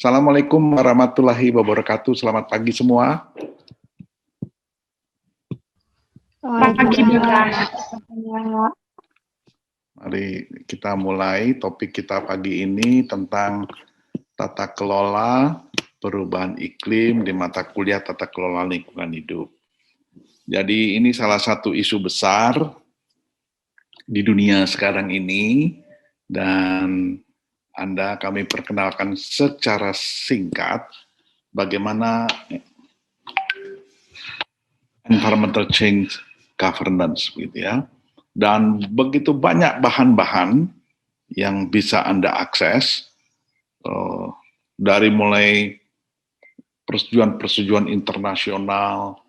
Assalamualaikum warahmatullahi wabarakatuh. Selamat pagi semua. Pagi, Mari kita mulai topik kita pagi ini tentang tata kelola perubahan iklim di mata kuliah tata kelola lingkungan hidup. Jadi ini salah satu isu besar di dunia sekarang ini, dan kami perkenalkan secara singkat bagaimana environmental change governance, gitu ya. Dan begitu banyak bahan-bahan yang bisa Anda akses, dari mulai persetujuan internasional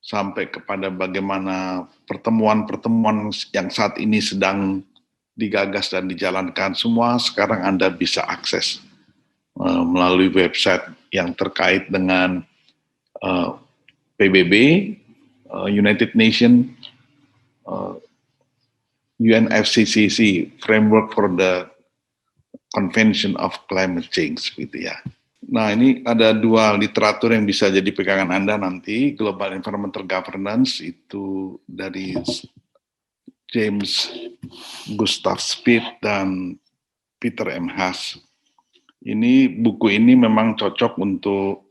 sampai kepada bagaimana pertemuan-pertemuan yang saat ini sedang digagas dan dijalankan, semua sekarang Anda bisa akses melalui website yang terkait dengan PBB, United Nations, UNFCCC, Framework for the Convention of Climate Change, gitu ya. Nah, ini ada dua literatur yang bisa jadi pegangan Anda nanti. Global Environmental Governance itu dari James Gustav Spieth dan Peter M. Haas. Buku ini memang cocok untuk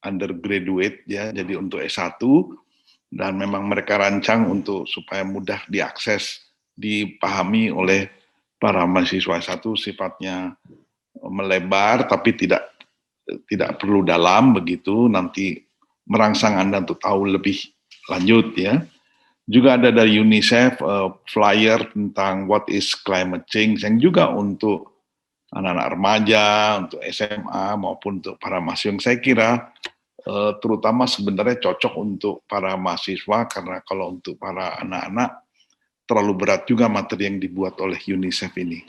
undergraduate, ya, jadi untuk S1, dan memang mereka rancang supaya mudah diakses, dipahami oleh para mahasiswa. S1 sifatnya melebar, tapi tidak perlu dalam begitu, nanti merangsang Anda untuk tahu lebih lanjut, ya. Juga ada dari UNICEF flyer tentang what is climate change, yang juga untuk anak-anak remaja, untuk SMA maupun untuk para mahasiswa, yang saya kira terutama sebenarnya cocok untuk para mahasiswa, karena kalau untuk para anak-anak terlalu berat juga materi yang dibuat oleh UNICEF ini.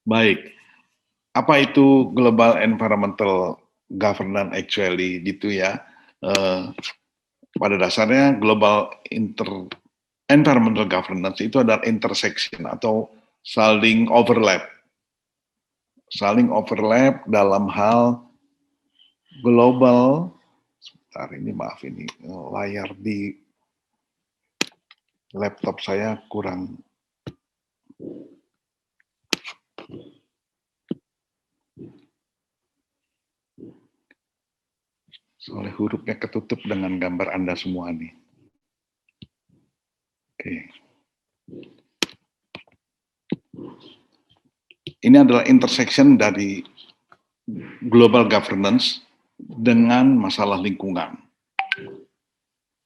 Baik, apa itu Global Environmental Governance actually, gitu ya. Pada dasarnya Global Environmental Governance itu adalah intersection atau saling overlap dalam hal global. Sebentar, ini maaf, ini layar di laptop saya kurang. Soalnya hurufnya ketutup dengan gambar Anda semua nih. Oke. Ini adalah intersection dari global governance dengan masalah lingkungan.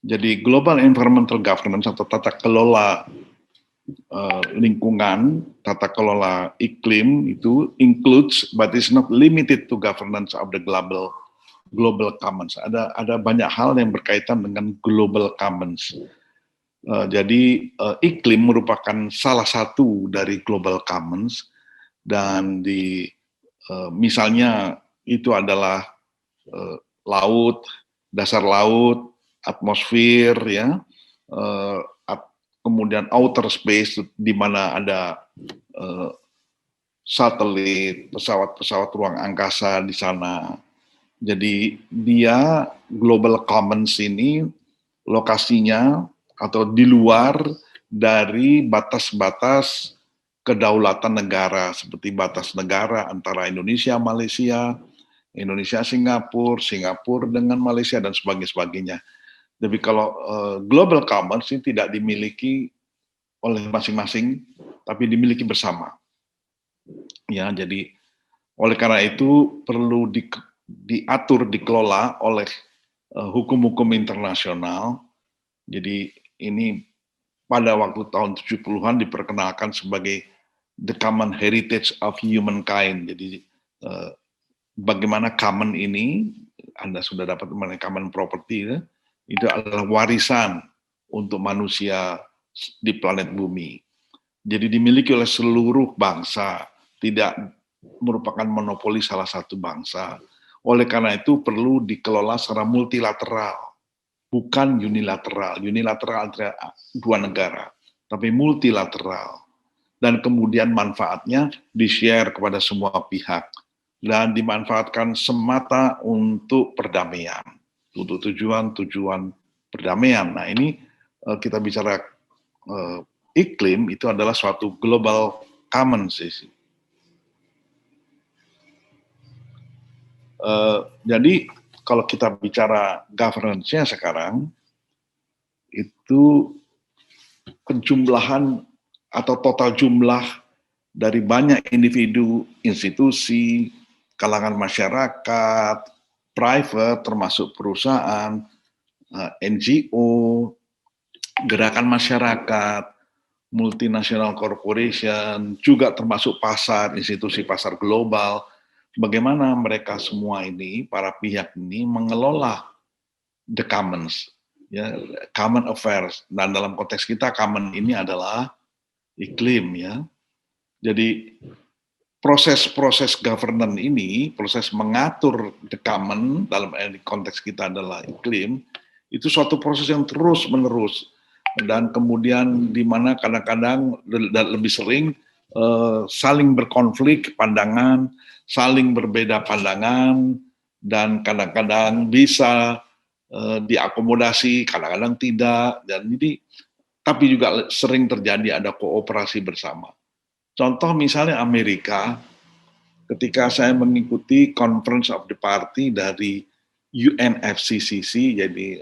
Jadi global environmental governance atau tata kelola lingkungan, tata kelola iklim itu includes but is not limited to governance of the global commons. Ada banyak hal yang berkaitan dengan global commons. Jadi iklim merupakan salah satu dari global commons, dan misalnya itu adalah laut, dasar laut, atmosfer, ya, kemudian outer space di mana ada satelit, pesawat-pesawat ruang angkasa di sana. Jadi dia global commons ini lokasinya atau di luar dari batas-batas kedaulatan negara, seperti batas negara antara Indonesia, Malaysia, Indonesia, Singapura, Singapura dengan Malaysia, dan sebagainya. Tapi kalau global commons ini tidak dimiliki oleh masing-masing, tapi dimiliki bersama. Ya, jadi oleh karena itu perlu diatur, dikelola oleh hukum-hukum internasional. Jadi ini pada waktu tahun 70-an diperkenalkan sebagai the common heritage of humankind. Jadi bagaimana common ini, Anda sudah dapat mengenai common property, ya, itu adalah warisan untuk manusia di planet bumi. Jadi dimiliki oleh seluruh bangsa, tidak merupakan monopoli salah satu bangsa. Oleh karena itu perlu dikelola secara multilateral, bukan unilateral. Unilateral antara dua negara, tapi multilateral. Dan kemudian manfaatnya di-share kepada semua pihak. dan dimanfaatkan semata untuk perdamaian, untuk tujuan perdamaian. Nah ini kita bicara iklim itu adalah suatu global commons. Jadi kalau kita bicara governance-nya sekarang, itu penjumlahan atau total jumlah dari banyak individu, institusi, kalangan masyarakat, private, termasuk perusahaan, NGO, gerakan masyarakat, multinational corporation, juga termasuk pasar, institusi pasar global, bagaimana mereka semua ini, para pihak ini mengelola the commons, ya, common affairs. Dan dalam konteks kita common ini adalah iklim, ya. Jadi proses-proses governance ini, proses mengatur the common dalam konteks kita adalah iklim, itu suatu proses yang terus menerus, dan kemudian di mana kadang-kadang dan lebih sering saling berkonflik pandangan, saling berbeda pandangan, dan kadang-kadang bisa diakomodasi, kadang-kadang tidak, dan ini tapi juga sering terjadi ada kooperasi bersama. Contoh misalnya Amerika, ketika saya mengikuti Conference of the Party dari UNFCCC, jadi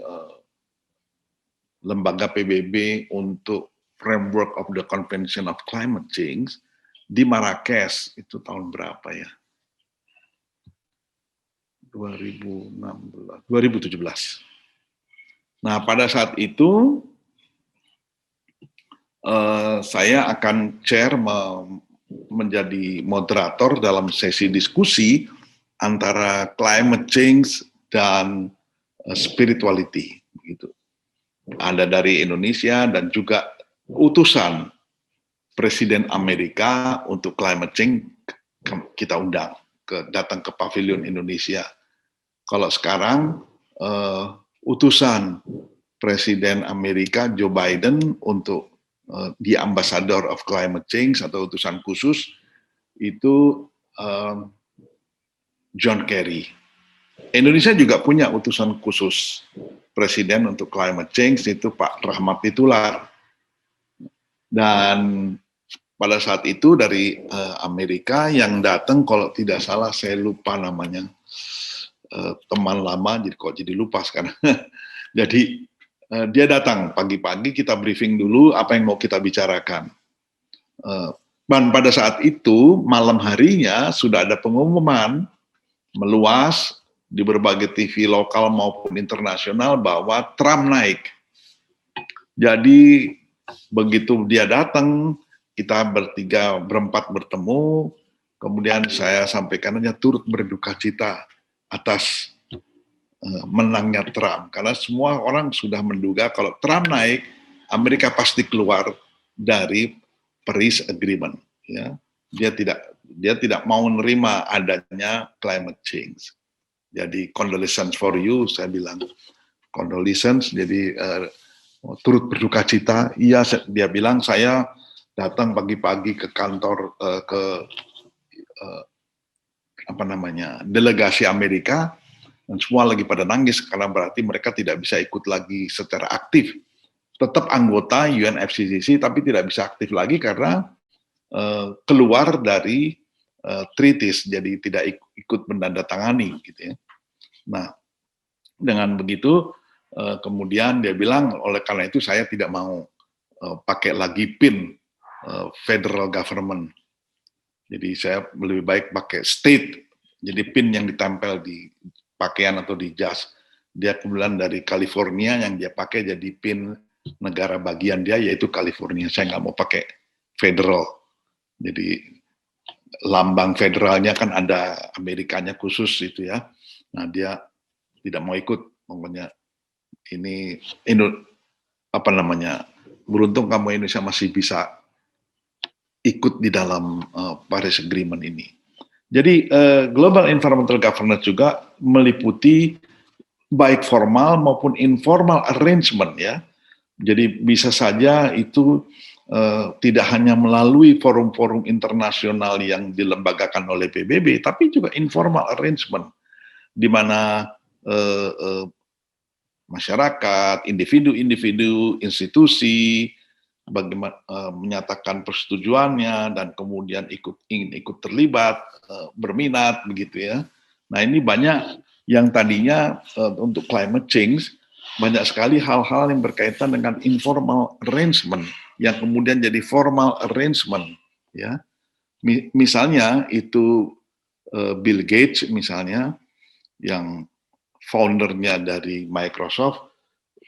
lembaga PBB untuk Framework of the Convention of Climate Change di Marrakesh, itu tahun berapa ya? 2017. Nah, pada saat itu saya akan share menjadi moderator dalam sesi diskusi antara climate change dan spirituality, gitu. Ada dari Indonesia dan juga utusan Presiden Amerika untuk climate change kita undang datang ke pavilion Indonesia. Kalau sekarang utusan Presiden Amerika Joe Biden untuk the Ambassador of Climate Change atau utusan khusus itu John Kerry. Indonesia juga punya utusan khusus Presiden untuk Climate Change, itu Pak Rahmat Titular. Dan pada saat itu dari Amerika yang datang, kalau tidak salah saya lupa namanya, teman lama, jadi kok jadi lupa sekarang. Jadi dia datang pagi-pagi, kita briefing dulu apa yang mau kita bicarakan. Dan pada saat itu, malam harinya sudah ada pengumuman meluas di berbagai TV lokal maupun internasional bahwa Trump naik. Jadi begitu dia datang, kita berempat bertemu, kemudian saya sampaikan aja turut berduka cita atas menangnya Trump, karena semua orang sudah menduga kalau Trump naik, Amerika pasti keluar dari Paris Agreement. Ya, dia tidak mau menerima adanya climate change. Jadi condolences for you, saya bilang condolences. Jadi turut berduka cita. Iya, dia bilang saya datang pagi-pagi ke kantor delegasi Amerika. Dan semua lagi pada nangis karena berarti mereka tidak bisa ikut lagi secara aktif. Tetap anggota UNFCCC tapi tidak bisa aktif lagi karena keluar dari treaties, jadi tidak ikut menandatangani, gitu ya. Nah, dengan begitu kemudian dia bilang oleh karena itu saya tidak mau pakai lagi PIN federal government. Jadi saya lebih baik pakai state. Jadi PIN yang ditempel di pakaian atau di jas. Dia kebetulan dari California, yang dia pakai jadi PIN negara bagian dia yaitu California. Saya nggak mau pakai federal. Jadi lambang federalnya kan ada Amerikanya khusus itu ya. Nah dia tidak mau ikut, pokoknya ini beruntung kamu Indonesia masih bisa ikut di dalam Paris Agreement ini. Jadi Global Environmental Governance juga meliputi baik formal maupun informal arrangement, ya. Jadi bisa saja itu tidak hanya melalui forum-forum internasional yang dilembagakan oleh PBB, tapi juga informal arrangement, di mana masyarakat, individu-individu, institusi, bagaimana menyatakan persetujuannya dan kemudian ingin ikut terlibat, berminat begitu ya. Nah ini banyak yang tadinya untuk climate change banyak sekali hal-hal yang berkaitan dengan informal arrangement yang kemudian jadi formal arrangement ya. Misalnya itu Bill Gates misalnya yang foundernya dari Microsoft.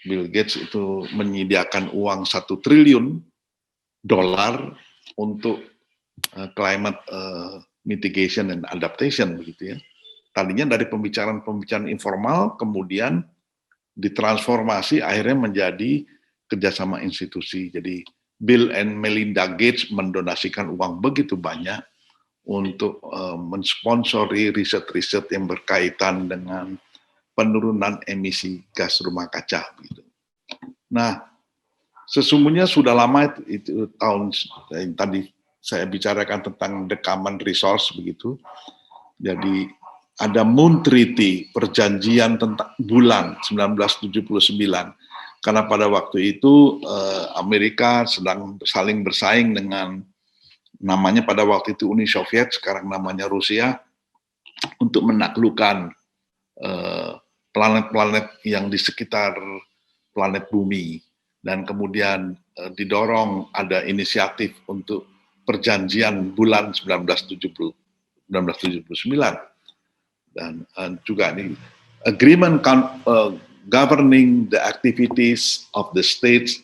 Bill Gates itu menyediakan uang $1 triliun untuk climate mitigation and adaptation begitu ya. Tadinya dari pembicaraan informal kemudian ditransformasi akhirnya menjadi kerjasama institusi. Jadi Bill and Melinda Gates mendonasikan uang begitu banyak untuk mensponsori riset-riset yang berkaitan dengan penurunan emisi gas rumah kaca. Gitu. Nah, sesungguhnya sudah lama itu tahun yang tadi saya bicarakan tentang the common resource begitu. Jadi ada Moon Treaty, perjanjian tentang bulan 1979. Karena pada waktu itu Amerika sedang saling bersaing dengan namanya pada waktu itu Uni Soviet, sekarang namanya Rusia, untuk menaklukkan planet-planet yang di sekitar planet bumi, dan kemudian didorong ada inisiatif untuk perjanjian bulan 1979 dan juga ini agreement governing the activities of the states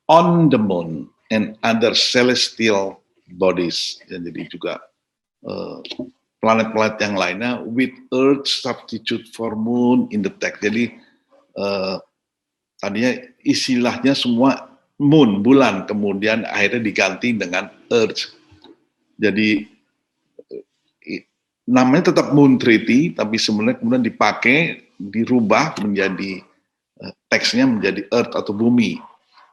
on the moon and other celestial bodies. Jadi juga planet-planet yang lainnya with Earth substitute for Moon in the text. Jadi tadinya istilahnya semua Moon, bulan, kemudian akhirnya diganti dengan Earth. Jadi namanya tetap Moon Treaty, tapi sebenarnya kemudian dipakai, dirubah menjadi teksnya menjadi Earth atau bumi.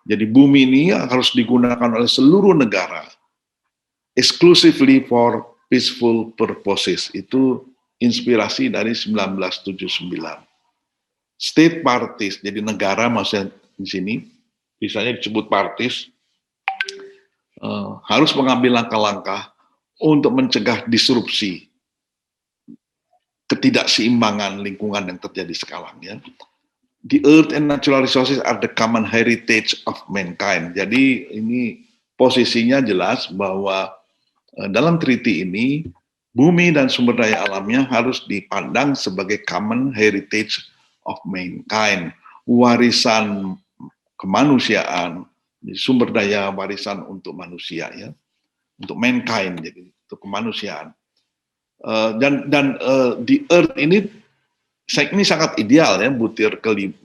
Jadi bumi ini harus digunakan oleh seluruh negara exclusively for peaceful purposes. Itu inspirasi dari 1979. State parties, jadi negara maksudnya di sini, misalnya disebut parties, harus mengambil langkah-langkah untuk mencegah disrupsi, ketidakseimbangan lingkungan yang terjadi sekarang. Ya. The earth and natural resources are the common heritage of mankind. Jadi ini posisinya jelas bahwa dalam treaty ini, bumi dan sumber daya alamnya harus dipandang sebagai common heritage of mankind, warisan kemanusiaan, sumber daya warisan untuk manusia, ya, untuk mankind, jadi untuk kemanusiaan. Dan di earth ini sangat ideal ya, butir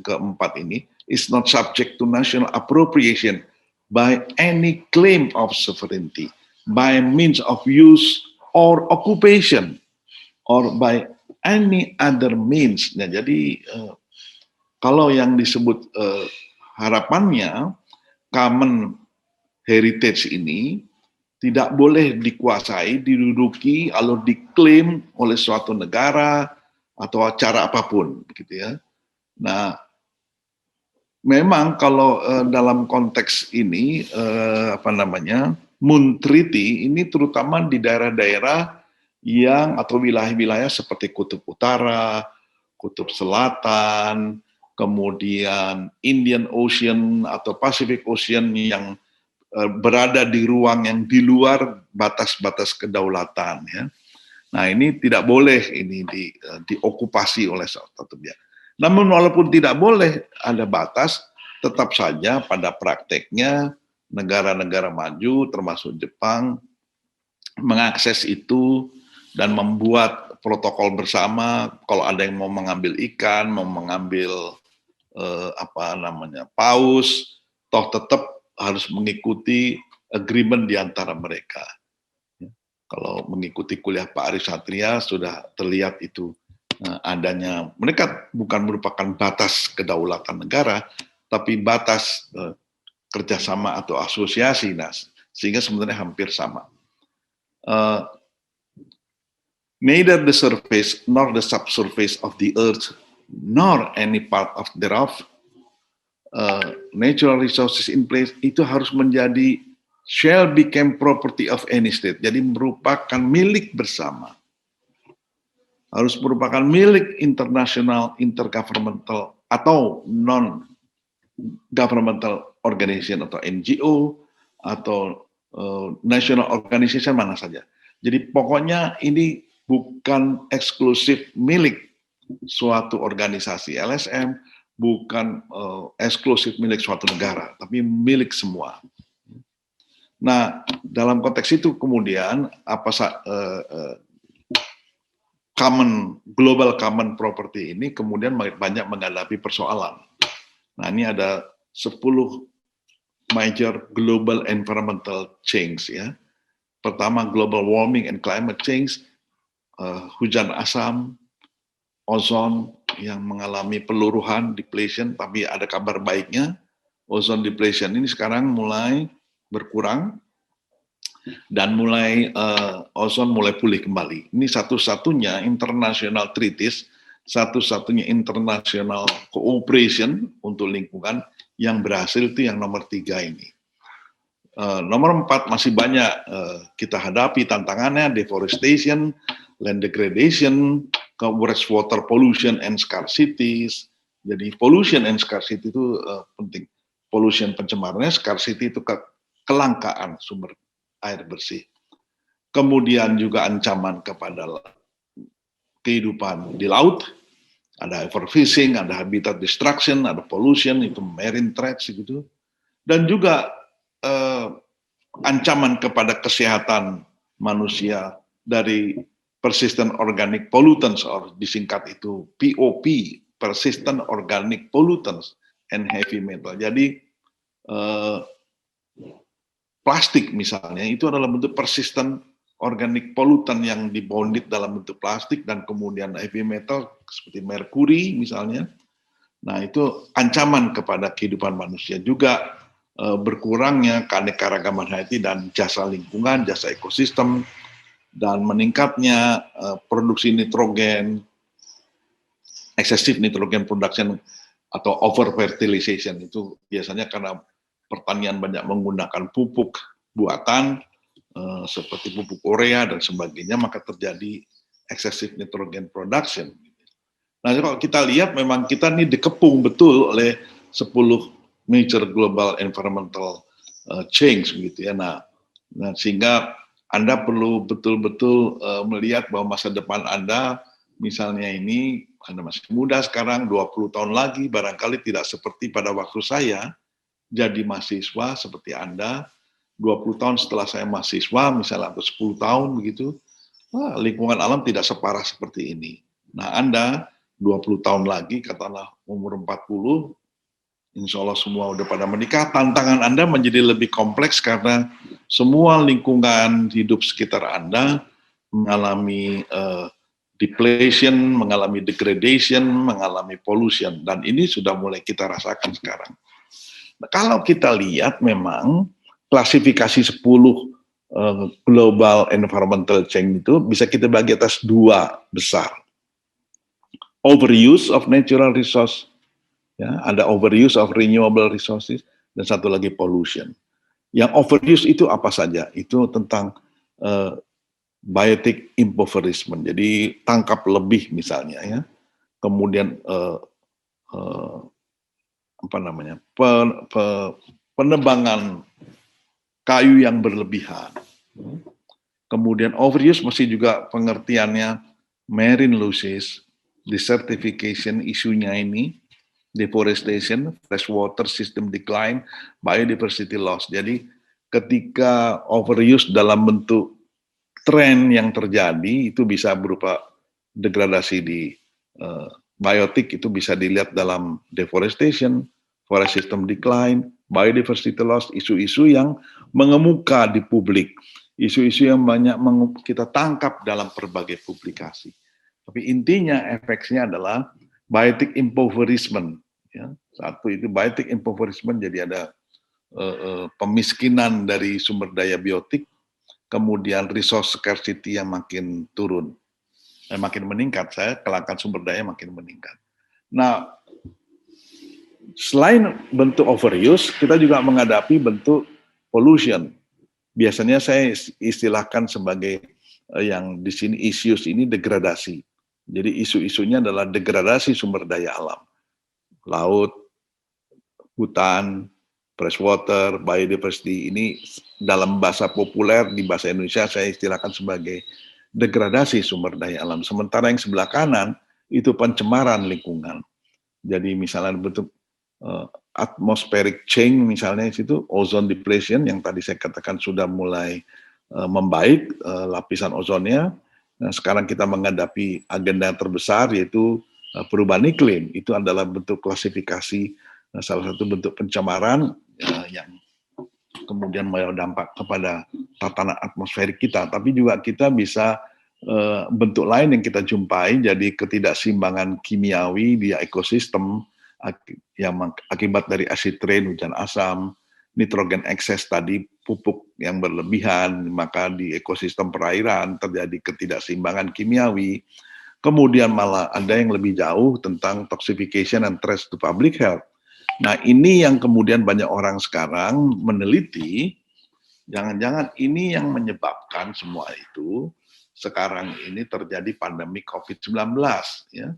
keempat ini is not subject to national appropriation by any claim of sovereignty, by means of use or occupation, or by any other means. Nah, jadi kalau yang disebut harapannya common heritage ini tidak boleh dikuasai, diduduki, atau diklaim oleh suatu negara atau cara apapun, begitu ya. Nah, memang kalau dalam konteks ini Moon Treaty ini terutama di daerah-daerah yang atau wilayah-wilayah seperti Kutub Utara, Kutub Selatan, kemudian Indian Ocean atau Pacific Ocean yang berada di ruang yang di luar batas-batas kedaulatan, ya. Nah, ini tidak boleh ini diokupasi oleh satu pihak. Namun walaupun tidak boleh ada batas, tetap saja pada prakteknya negara-negara maju termasuk Jepang mengakses itu dan membuat protokol bersama. Kalau ada yang mau mengambil ikan, mau mengambil paus, toh tetap harus mengikuti agreement di antara mereka. Kalau mengikuti kuliah Pak Arif Satria sudah terlihat itu adanya, mereka bukan merupakan batas kedaulatan negara, tapi batas kerjasama atau asosiasi. Nah, sehingga sebenarnya hampir sama. Neither the surface nor the subsurface of the earth nor any part of thereof natural resources in place itu harus menjadi shall become property of any state. Jadi merupakan milik bersama. Harus merupakan milik internasional, intergovernmental atau non-governmental organization atau NGO atau national organization mana saja. Jadi pokoknya ini bukan eksklusif milik suatu organisasi LSM, bukan eksklusif milik suatu negara, tapi milik semua. Nah, dalam konteks itu kemudian global common property ini kemudian banyak menghadapi persoalan. Nah, ini ada 10 major global environmental change ya. Pertama, global warming and climate change, hujan asam, ozon yang mengalami peluruhan, depletion, tapi ada kabar baiknya, ozon depletion ini sekarang mulai berkurang, dan ozon mulai pulih kembali. Ini satu-satunya international treaties, satu-satunya international cooperation untuk lingkungan yang berhasil itu yang nomor 3 ini. Nomor 4 masih banyak kita hadapi tantangannya, deforestation, land degradation, water pollution and scarcities. Jadi pollution and scarcity itu penting. Pollution pencemarannya, scarcity itu kelangkaan sumber air bersih. Kemudian juga ancaman kepada kehidupan di laut, ada overfishing, ada habitat destruction, ada pollution, itu marine threats gitu. Dan juga ancaman kepada kesehatan manusia dari persistent organic pollutants, atau disingkat itu POP, persistent organic pollutants and heavy metal. Jadi plastik misalnya itu adalah bentuk persistent organic pollutant yang dibonded dalam bentuk plastik, dan kemudian heavy metal seperti merkuri misalnya. Nah, itu ancaman kepada kehidupan manusia. Juga berkurangnya keanekaragaman hayati dan jasa lingkungan, jasa ekosistem, dan meningkatnya produksi nitrogen, excessive nitrogen production atau over fertilization. Itu biasanya karena pertanian banyak menggunakan pupuk buatan seperti pupuk urea dan sebagainya, maka terjadi excessive nitrogen production. Nah, kalau kita lihat memang kita ini dikepung betul oleh 10 major global environmental change begitu ya. Nah, sehingga Anda perlu betul-betul melihat bahwa masa depan Anda, misalnya ini Anda masih muda sekarang, 20 tahun lagi barangkali tidak seperti pada waktu saya jadi mahasiswa seperti Anda. 20 tahun setelah saya mahasiswa, misalnya atau 10 tahun begitu, lingkungan alam tidak separah seperti ini. Nah, Anda 20 tahun lagi, katakanlah umur 40, insya Allah semua udah pada menikah, tantangan Anda menjadi lebih kompleks karena semua lingkungan hidup sekitar Anda mengalami depletion, mengalami degradation, mengalami pollution, dan ini sudah mulai kita rasakan sekarang. Nah, kalau kita lihat memang klasifikasi 10 global environmental change itu bisa kita bagi atas 2 besar. Overuse of natural resource, ya, ada overuse of renewable resources, dan satu lagi pollution. Yang overuse itu apa saja? Itu tentang biotic impoverishment, jadi tangkap lebih misalnya, ya. Kemudian penebangan kayu yang berlebihan. Kemudian overuse masih juga pengertiannya marine losses, desertification isunya ini, deforestation, freshwater system decline, biodiversity loss. Jadi ketika overuse dalam bentuk tren yang terjadi itu bisa berupa degradasi di biotik, itu bisa dilihat dalam deforestation, forest system decline, biodiversity loss, isu-isu yang mengemuka di publik, isu-isu yang banyak kita tangkap dalam berbagai publikasi. Tapi intinya efeknya adalah biotic impoverishment. Ya. Satu itu biotic impoverishment, jadi ada pemiskinan dari sumber daya biotik, kemudian resource scarcity yang makin turun, makin meningkat. Kelangkaan sumber daya makin meningkat. Nah, selain bentuk overuse, kita juga menghadapi bentuk pollution. Biasanya saya istilahkan sebagai yang di sini issues ini degradasi. Jadi isu-isunya adalah degradasi sumber daya alam. Laut, hutan, freshwater, biodiversity, ini dalam bahasa populer di bahasa Indonesia saya istilahkan sebagai degradasi sumber daya alam. Sementara yang sebelah kanan itu pencemaran lingkungan. Jadi misalnya bentuk atmospheric change, misalnya di situ ozone depletion yang tadi saya katakan sudah mulai membaik lapisan ozonnya. Nah, sekarang kita menghadapi agenda terbesar yaitu perubahan iklim. Itu adalah bentuk klasifikasi salah satu bentuk pencemaran yang kemudian berdampak kepada tatanan atmosferik kita. Tapi juga kita bisa bentuk lain yang kita jumpai, jadi ketidakseimbangan kimiawi di ekosistem yang akibat dari acid rain, hujan asam, nitrogen ekses tadi, pupuk yang berlebihan, maka di ekosistem perairan terjadi ketidakseimbangan kimiawi. Kemudian malah ada yang lebih jauh tentang toxification and threats to public health. Nah, ini yang kemudian banyak orang sekarang meneliti, jangan-jangan ini yang menyebabkan semua itu sekarang ini terjadi pandemi COVID-19. Ya.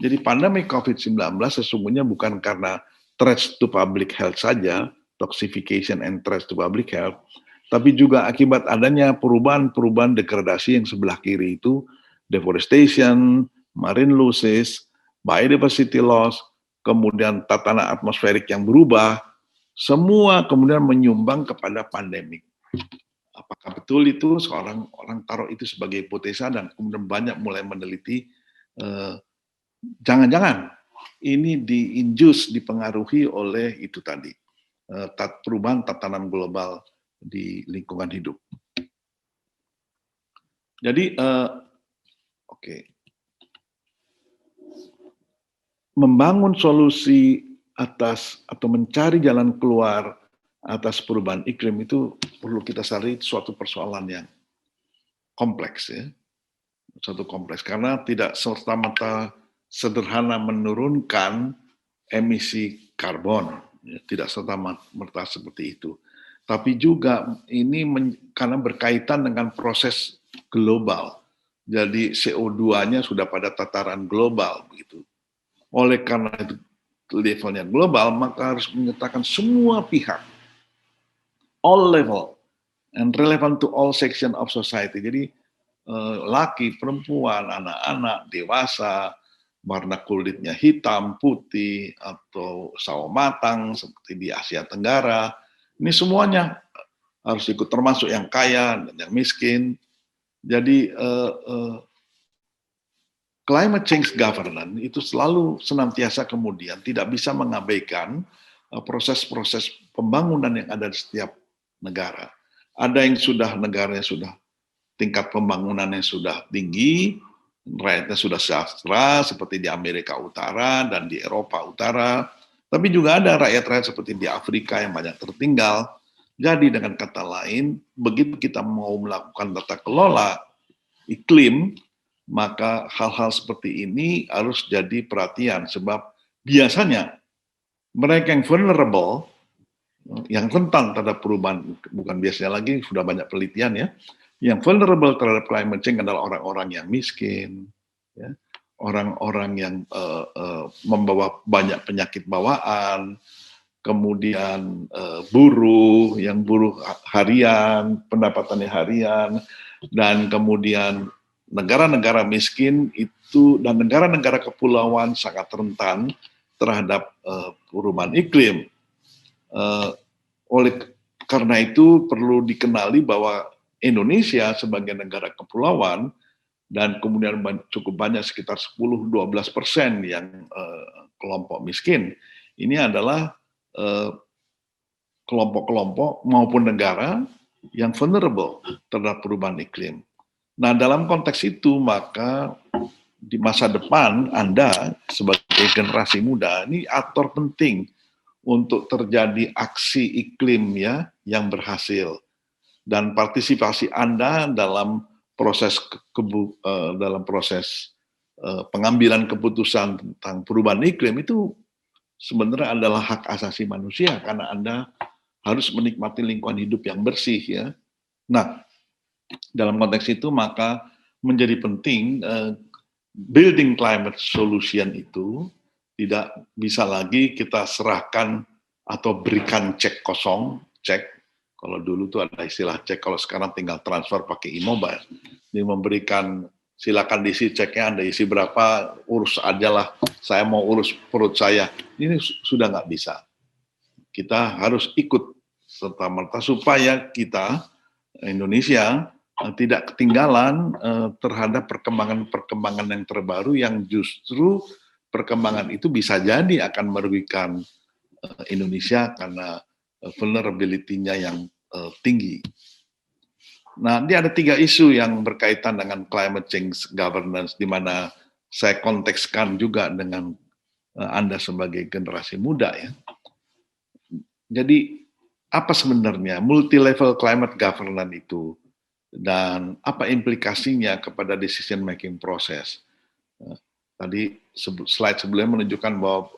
Jadi pandemi COVID-19 sesungguhnya bukan karena threats to public health saja, toxification and threats to public health, tapi juga akibat adanya perubahan-perubahan degradasi yang sebelah kiri itu, deforestation, marine losses, biodiversity loss, kemudian tatanan atmosferik yang berubah, semua kemudian menyumbang kepada pandemik. Apakah betul itu? Seorang orang taruh itu sebagai hipotesa dan kemudian banyak mulai meneliti jangan-jangan ini dipengaruhi oleh itu tadi, perubahan tatanan global di lingkungan hidup. Jadi, membangun solusi atas atau mencari jalan keluar atas perubahan iklim itu perlu kita sadari suatu persoalan yang kompleks ya, suatu kompleks karena tidak serta-merta sederhana menurunkan emisi karbon, ya, tidak serta-merta seperti itu. Tapi juga ini karena berkaitan dengan proses global, jadi CO2-nya sudah pada tataran global begitu. Oleh karena itu levelnya global, maka harus menyertakan semua pihak, all level, and relevant to all section of society. Jadi laki, perempuan, anak-anak, dewasa, warna kulitnya hitam, putih, atau sawo matang seperti di Asia Tenggara, ini semuanya harus ikut, termasuk yang kaya dan yang miskin. Jadi climate change governance itu selalu senantiasa kemudian tidak bisa mengabaikan proses-proses pembangunan yang ada di setiap negara. Ada yang sudah negaranya sudah tingkat pembangunannya sudah tinggi, rakyatnya sudah sejahtera seperti di Amerika Utara dan di Eropa Utara, tapi juga ada rakyat-rakyat seperti di Afrika yang banyak tertinggal. Jadi dengan kata lain, begitu kita mau melakukan tata kelola iklim, maka hal-hal seperti ini harus jadi perhatian, sebab biasanya mereka yang vulnerable, yang rentan terhadap perubahan, bukan biasanya lagi, sudah banyak penelitian ya, yang vulnerable terhadap climate change adalah orang-orang yang miskin, ya, orang-orang yang membawa banyak penyakit bawaan, kemudian buruh, yang buruh harian, pendapatannya harian, dan kemudian negara-negara miskin itu dan negara-negara kepulauan sangat rentan terhadap perubahan iklim. Oleh karena itu perlu dikenali bahwa Indonesia sebagai negara kepulauan dan kemudian cukup banyak sekitar 10-12% yang kelompok miskin, ini adalah kelompok-kelompok maupun negara yang vulnerable terhadap perubahan iklim. Nah, dalam konteks itu, maka di masa depan Anda sebagai generasi muda ini aktor penting untuk terjadi aksi iklim ya yang berhasil, dan partisipasi Anda dalam proses pengambilan keputusan tentang perubahan iklim itu sebenarnya adalah hak asasi manusia, karena Anda harus menikmati lingkungan hidup yang bersih ya. Nah, dalam konteks itu maka menjadi penting building climate solution itu tidak bisa lagi kita serahkan atau berikan cek kosong, cek. Kalau dulu tuh ada istilah cek, kalau sekarang tinggal transfer pakai e-mobile. Jadi memberikan, silakan diisi ceknya, Anda isi berapa, urus aja lah, saya mau urus perut saya. Ini sudah nggak bisa. Kita harus ikut serta-merta supaya kita, Indonesia, tidak ketinggalan terhadap perkembangan-perkembangan yang terbaru yang justru perkembangan itu bisa jadi akan merugikan Indonesia karena vulnerability-nya yang tinggi. Nah, ini ada 3 isu yang berkaitan dengan climate change governance, di mana saya kontekskan juga dengan Anda sebagai generasi muda ya. Jadi, apa sebenarnya multi-level climate governance itu, dan apa implikasinya kepada decision making process? Tadi slide sebelumnya menunjukkan bahwa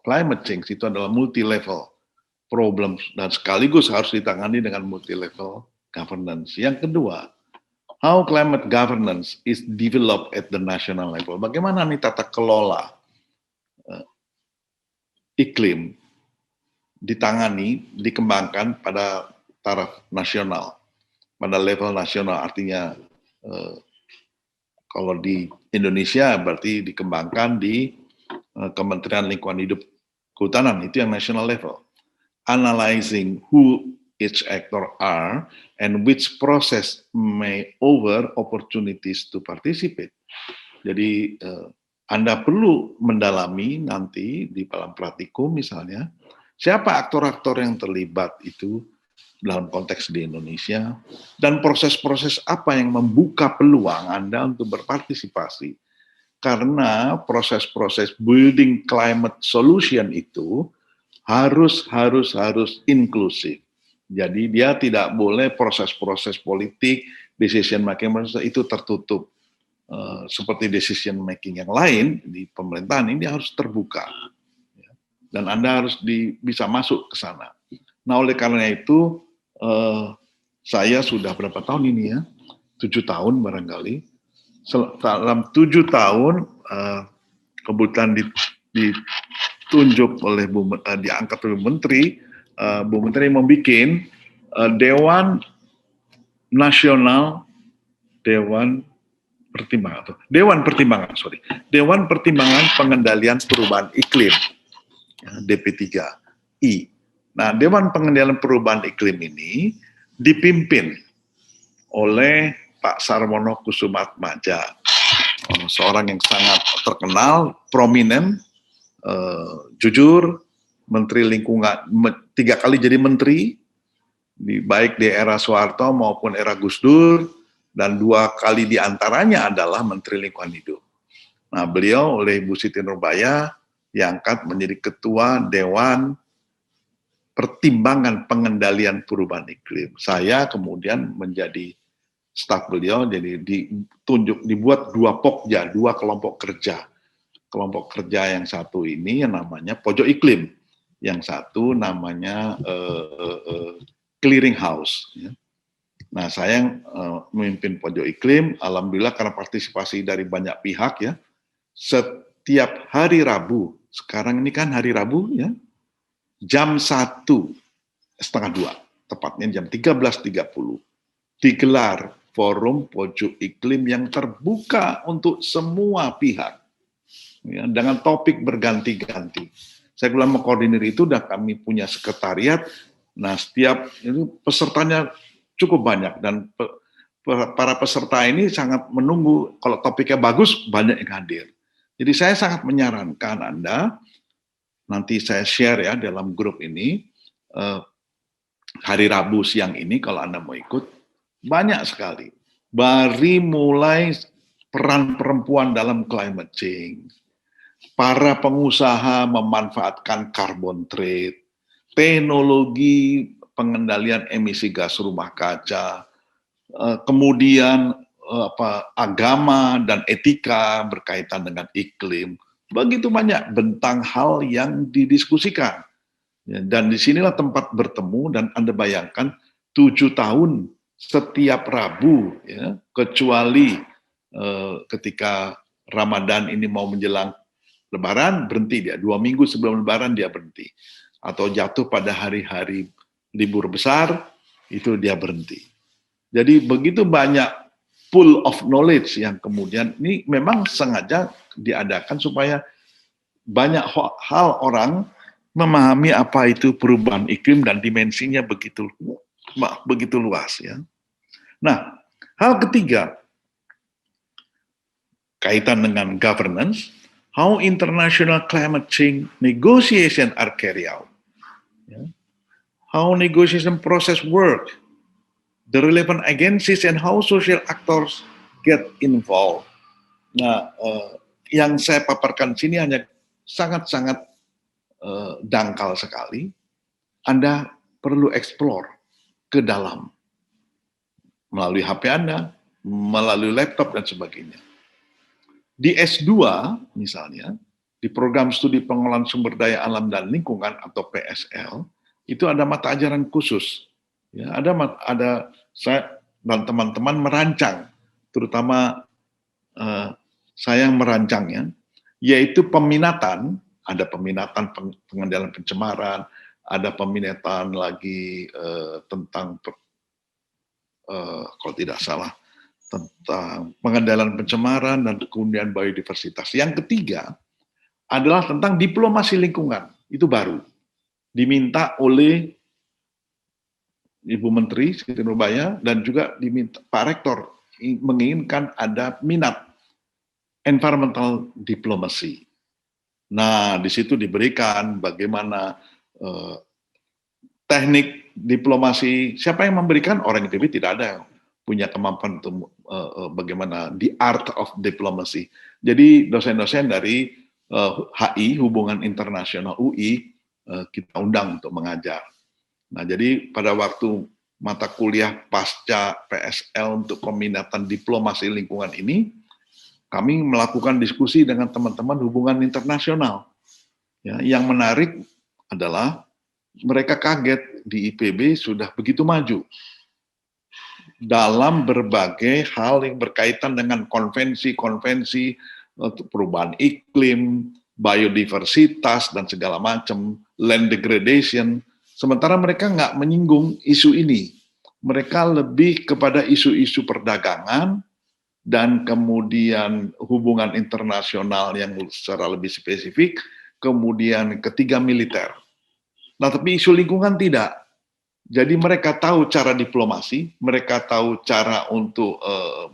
climate change itu adalah multi-level problem dan sekaligus harus ditangani dengan multi-level governance. Yang kedua, how climate governance is developed at the national level. Bagaimana nih tata kelola iklim ditangani, dikembangkan pada taraf nasional, pada level nasional, artinya kalau di Indonesia berarti dikembangkan di Kementerian Lingkungan Hidup Kehutanan, itu yang national level. Analyzing who each actor are and which process may offer opportunities to participate. Jadi Anda perlu mendalami nanti di dalam praktikum misalnya, siapa aktor-aktor yang terlibat itu dalam konteks di Indonesia, dan proses-proses apa yang membuka peluang Anda untuk berpartisipasi. Karena proses-proses building climate solution itu harus inklusif. Jadi dia tidak boleh proses-proses politik, decision making itu tertutup. Seperti decision making yang lain di pemerintahan ini harus terbuka. Dan Anda harus bisa masuk ke sana. Nah, oleh karena itu, saya sudah berapa tahun ini ya? 7 tahun barangkali. Dalam 7 tahun, kebetulan ditunjuk oleh diangkat oleh Menteri, Bu Menteri membuat Dewan Nasional, Dewan Pertimbangan Pengendalian Perubahan Iklim, DP3I. Nah, Dewan Pengendalian Perubahan Iklim ini dipimpin oleh Pak Sarwono Kusumaatmadja, seorang yang sangat terkenal, prominent, jujur, Menteri Lingkungan, 3 kali jadi menteri, baik di era Soeharto maupun era Gus Dur, dan 2 kali diantaranya adalah Menteri Lingkungan Hidup. Nah, beliau oleh Ibu Siti Nurbaya diangkat menjadi Ketua Dewan Pertimbangan Pengendalian Perubahan Iklim. Saya kemudian menjadi staf beliau, jadi dibuat 2 pokja, 2 kelompok kerja. Kelompok kerja yang satu ini yang namanya Pojok Iklim, yang satu namanya Clearing House. Nah, saya memimpin Pojok Iklim, alhamdulillah karena partisipasi dari banyak pihak ya. Setiap hari Rabu, sekarang ini kan hari Rabu ya, jam 1:30, tepatnya jam 13.30, digelar forum Pojok Iklim yang terbuka untuk semua pihak, ya, dengan topik berganti-ganti. Saya bilang mengkoordinir itu, dan kami punya sekretariat. Nah, setiap itu pesertanya cukup banyak, dan para peserta ini sangat menunggu. Kalau topiknya bagus, banyak yang hadir. Jadi saya sangat menyarankan Anda, nanti saya share ya dalam grup ini, hari Rabu siang ini kalau Anda mau ikut, banyak sekali. Dari mulai peran perempuan dalam climate change, para pengusaha memanfaatkan carbon trade, teknologi pengendalian emisi gas rumah kaca, kemudian agama dan etika berkaitan dengan iklim. Begitu banyak bentang hal yang didiskusikan. Ya, dan disinilah tempat bertemu, dan Anda bayangkan 7 tahun setiap Rabu, ya, kecuali ketika Ramadan ini mau menjelang Lebaran, berhenti dia. 2 minggu sebelum Lebaran dia berhenti. Atau jatuh pada hari-hari libur besar, itu dia berhenti. Jadi begitu banyak pool of knowledge yang kemudian ini memang sengaja diadakan supaya banyak hal orang memahami apa itu perubahan iklim dan dimensinya begitu luas, ya. Nah, hal ketiga kaitan dengan governance, how international climate change negotiation are carried out, how negotiation process work, the relevant agencies and how social actors get involved. Nah, yang saya paparkan sini hanya sangat-sangat dangkal sekali. Anda perlu explore ke dalam melalui HP Anda, melalui laptop dan sebagainya. Di S2 misalnya, di program studi pengelolaan sumber daya alam dan lingkungan atau PSL, itu ada mata ajaran khusus. Ya, ada saya dan teman-teman merancang, terutama saya yang merancangnya, yaitu peminatan, ada peminatan pengendalian pencemaran, ada peminatan lagi tentang kalau tidak salah tentang pengendalian pencemaran dan kemudian biodiversitas. Yang ketiga adalah tentang diplomasi lingkungan, itu baru diminta oleh Ibu Menteri Siti Nurbaya dan juga diminta Pak Rektor menginginkan ada minat environmental diplomacy. Nah, di situ diberikan bagaimana teknik diplomasi. Siapa yang memberikan? Orang ITB tidak ada yang punya kemampuan untuk bagaimana the art of diplomacy. Jadi dosen-dosen dari HI, Hubungan Internasional UI, kita undang untuk mengajar. Nah, jadi pada waktu mata kuliah pasca PSL untuk peminatan diplomasi lingkungan ini, kami melakukan diskusi dengan teman-teman hubungan internasional. Ya, yang menarik adalah mereka kaget di IPB sudah begitu maju dalam berbagai hal yang berkaitan dengan konvensi-konvensi perubahan iklim, biodiversitas, dan segala macam, land degradation. Sementara mereka nggak menyinggung isu ini. Mereka lebih kepada isu-isu perdagangan, dan kemudian hubungan internasional yang secara lebih spesifik, kemudian ketiga militer. Nah, tapi isu lingkungan tidak. Jadi mereka tahu cara diplomasi, mereka tahu cara untuk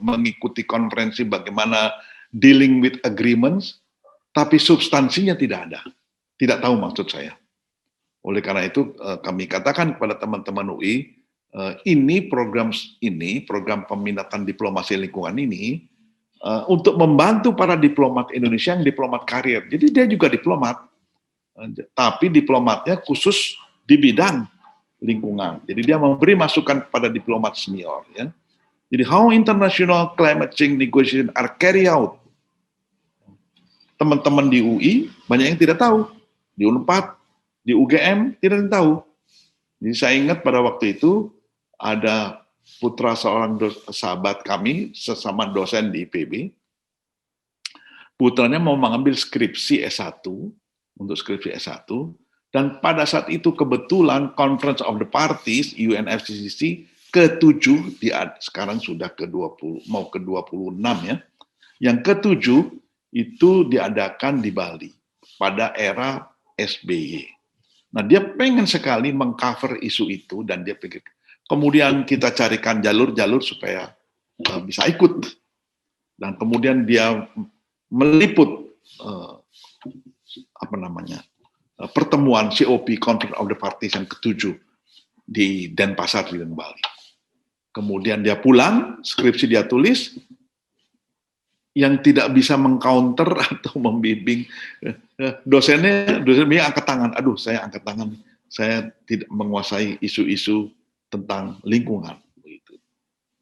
mengikuti konferensi bagaimana dealing with agreements, tapi substansinya tidak ada. Tidak tahu maksud saya. Oleh karena itu kami katakan kepada teman-teman UI, ini program peminatan diplomasi lingkungan ini untuk membantu para diplomat Indonesia yang diplomat karir. Jadi dia juga diplomat, tapi diplomatnya khusus di bidang lingkungan. Jadi dia memberi masukan kepada diplomat senior. Ya. Jadi how international climate change negotiation are carried out. Teman-teman di UI banyak yang tidak tahu, di UNPAD, di UGM tidak tahu. Jadi saya ingat pada waktu itu ada putra seorang sahabat kami, sesama dosen di IPB, putranya mau mengambil skripsi S1, untuk skripsi S1, dan pada saat itu kebetulan Conference of the Parties, UNFCCC, ke-7, sekarang sudah ke-20, mau ke-26 ya, yang ke-7 itu diadakan di Bali, pada era SBY. Nah, dia pengen sekali mengcover isu itu, dan dia pikir, kemudian kita carikan jalur-jalur supaya bisa ikut. Dan kemudian dia meliput pertemuan COP, Conference of the Parties yang ke-7 di Denpasar di Bali. Kemudian dia pulang, skripsi dia tulis, yang tidak bisa mengcounter atau membimbing dosennya angkat tangan, aduh saya angkat tangan, saya tidak menguasai isu-isu tentang lingkungan.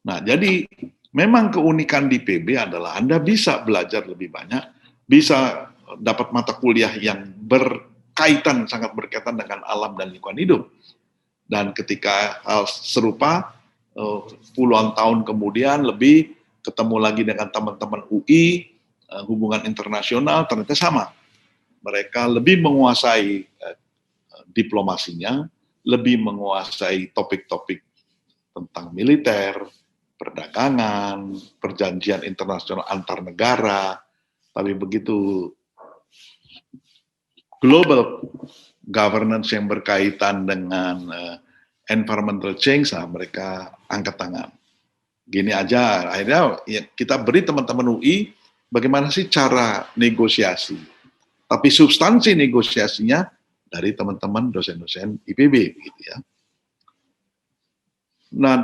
Nah, jadi memang keunikan di PB adalah Anda bisa belajar lebih banyak, bisa dapat mata kuliah yang berkaitan, sangat berkaitan dengan alam dan lingkungan hidup. Dan ketika hal serupa, puluhan tahun kemudian lebih ketemu lagi dengan teman-teman UI, hubungan internasional, ternyata sama. Mereka lebih menguasai diplomasinya, lebih menguasai topik-topik tentang militer, perdagangan, perjanjian internasional antar negara, tapi begitu global governance yang berkaitan dengan environmental change, mereka angkat tangan. Gini aja, akhirnya ya, kita beri teman-teman UI bagaimana sih cara negosiasi. Tapi substansi negosiasinya dari teman-teman dosen-dosen IPB, gitu ya. Nah,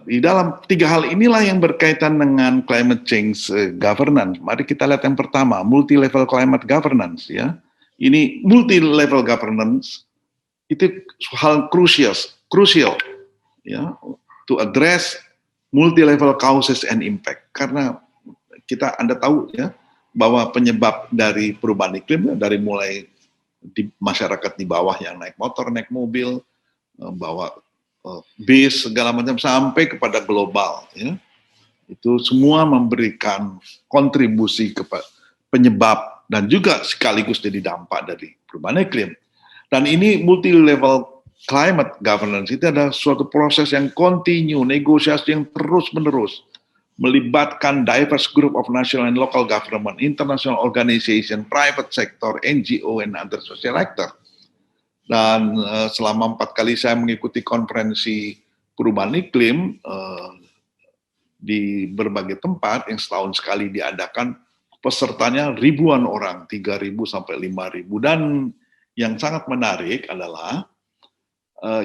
di dalam 3 hal inilah yang berkaitan dengan climate change governance. Mari kita lihat yang pertama, multi-level climate governance, ya. Ini multi-level governance itu hal krusial, ya, to address multi-level causes and impact. Karena Anda tahu ya bahwa penyebab dari perubahan iklim dari mulai di masyarakat di bawah yang naik motor, naik mobil, bawa bis segala macam sampai kepada global, ya. Itu semua memberikan kontribusi kepada penyebab dan juga sekaligus jadi dampak dari perubahan iklim. Dan ini multi-level climate governance itu adalah suatu proses yang kontinu, negosiasi yang terus-menerus, melibatkan diverse group of national and local government, international organization, private sector, NGO, and other social actor. Dan selama 4 kali saya mengikuti konferensi perubahan iklim di berbagai tempat yang setahun sekali diadakan, pesertanya ribuan orang, 3.000 sampai 5.000. Dan yang sangat menarik adalah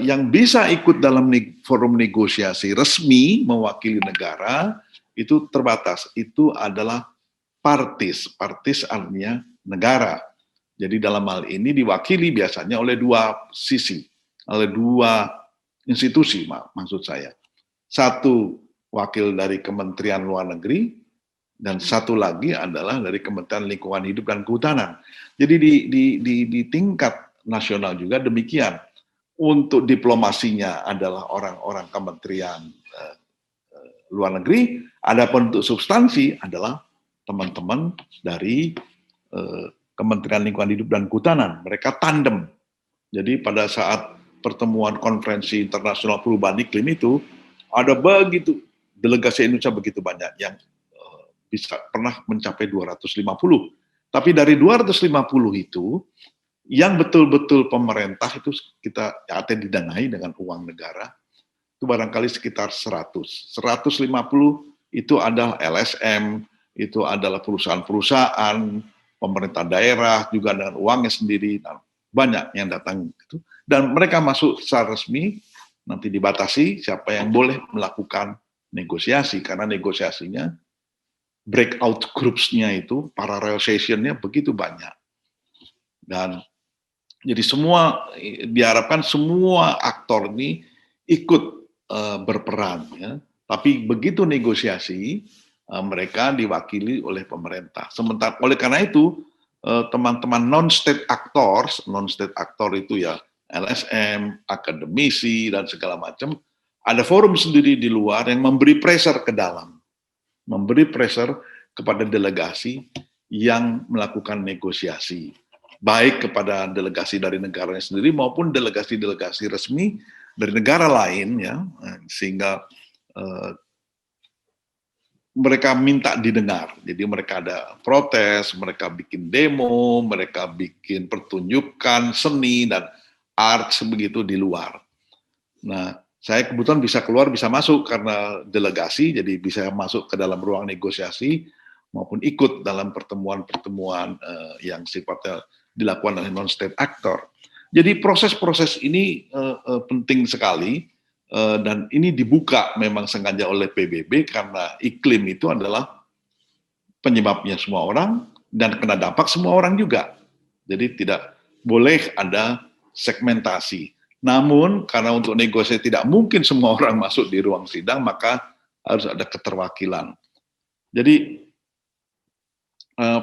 yang bisa ikut dalam forum negosiasi resmi mewakili negara itu terbatas. Itu adalah partis. Partis artinya negara. Jadi dalam hal ini diwakili biasanya oleh 2 sisi, oleh 2 institusi, maksud saya. Satu wakil dari Kementerian Luar Negeri, dan satu lagi adalah dari Kementerian Lingkungan Hidup dan Kehutanan. Jadi di tingkat nasional juga demikian. Untuk diplomasinya adalah orang-orang Kementerian Luar Negeri, adapun untuk substansi adalah teman-teman dari Kementerian Lingkungan Hidup dan Kehutanan. Mereka tandem. Jadi pada saat pertemuan konferensi internasional perubahan iklim itu, ada begitu, delegasi Indonesia begitu banyak yang bisa pernah mencapai 250. Tapi dari 250 itu, yang betul-betul pemerintah itu kita didanai dengan uang negara, itu barangkali sekitar 100. 150 itu adalah LSM, itu adalah perusahaan-perusahaan, pemerintah daerah juga dengan uangnya sendiri, banyak yang datang gitu. Dan mereka masuk secara resmi, nanti dibatasi siapa yang boleh melakukan negosiasi, karena negosiasinya breakout groups-nya itu, parallel session-nya begitu banyak. Dan jadi semua diharapkan semua aktor ini ikut berperan, ya. Tapi begitu negosiasi, mereka diwakili oleh pemerintah. Sementara oleh karena itu teman-teman non-state actor itu ya LSM, akademisi dan segala macam, ada forum sendiri di luar yang memberi pressure ke dalam, memberi pressure kepada delegasi yang melakukan negosiasi, baik kepada delegasi dari negaranya sendiri maupun delegasi-delegasi resmi dari negara lain, ya, sehingga mereka minta didengar. Jadi mereka ada protes, mereka bikin demo, mereka bikin pertunjukan seni dan art sebegitu di luar. Nah, saya kebetulan bisa keluar, bisa masuk karena delegasi, jadi bisa masuk ke dalam ruang negosiasi maupun ikut dalam pertemuan-pertemuan yang sifatnya dilakukan oleh non-state actor. Jadi proses-proses ini penting sekali. Dan ini dibuka memang sengaja oleh PBB karena iklim itu adalah penyebabnya semua orang dan kena dampak semua orang juga. Jadi tidak boleh ada segmentasi. Namun karena untuk negosiasi tidak mungkin semua orang masuk di ruang sidang, maka harus ada keterwakilan. Jadi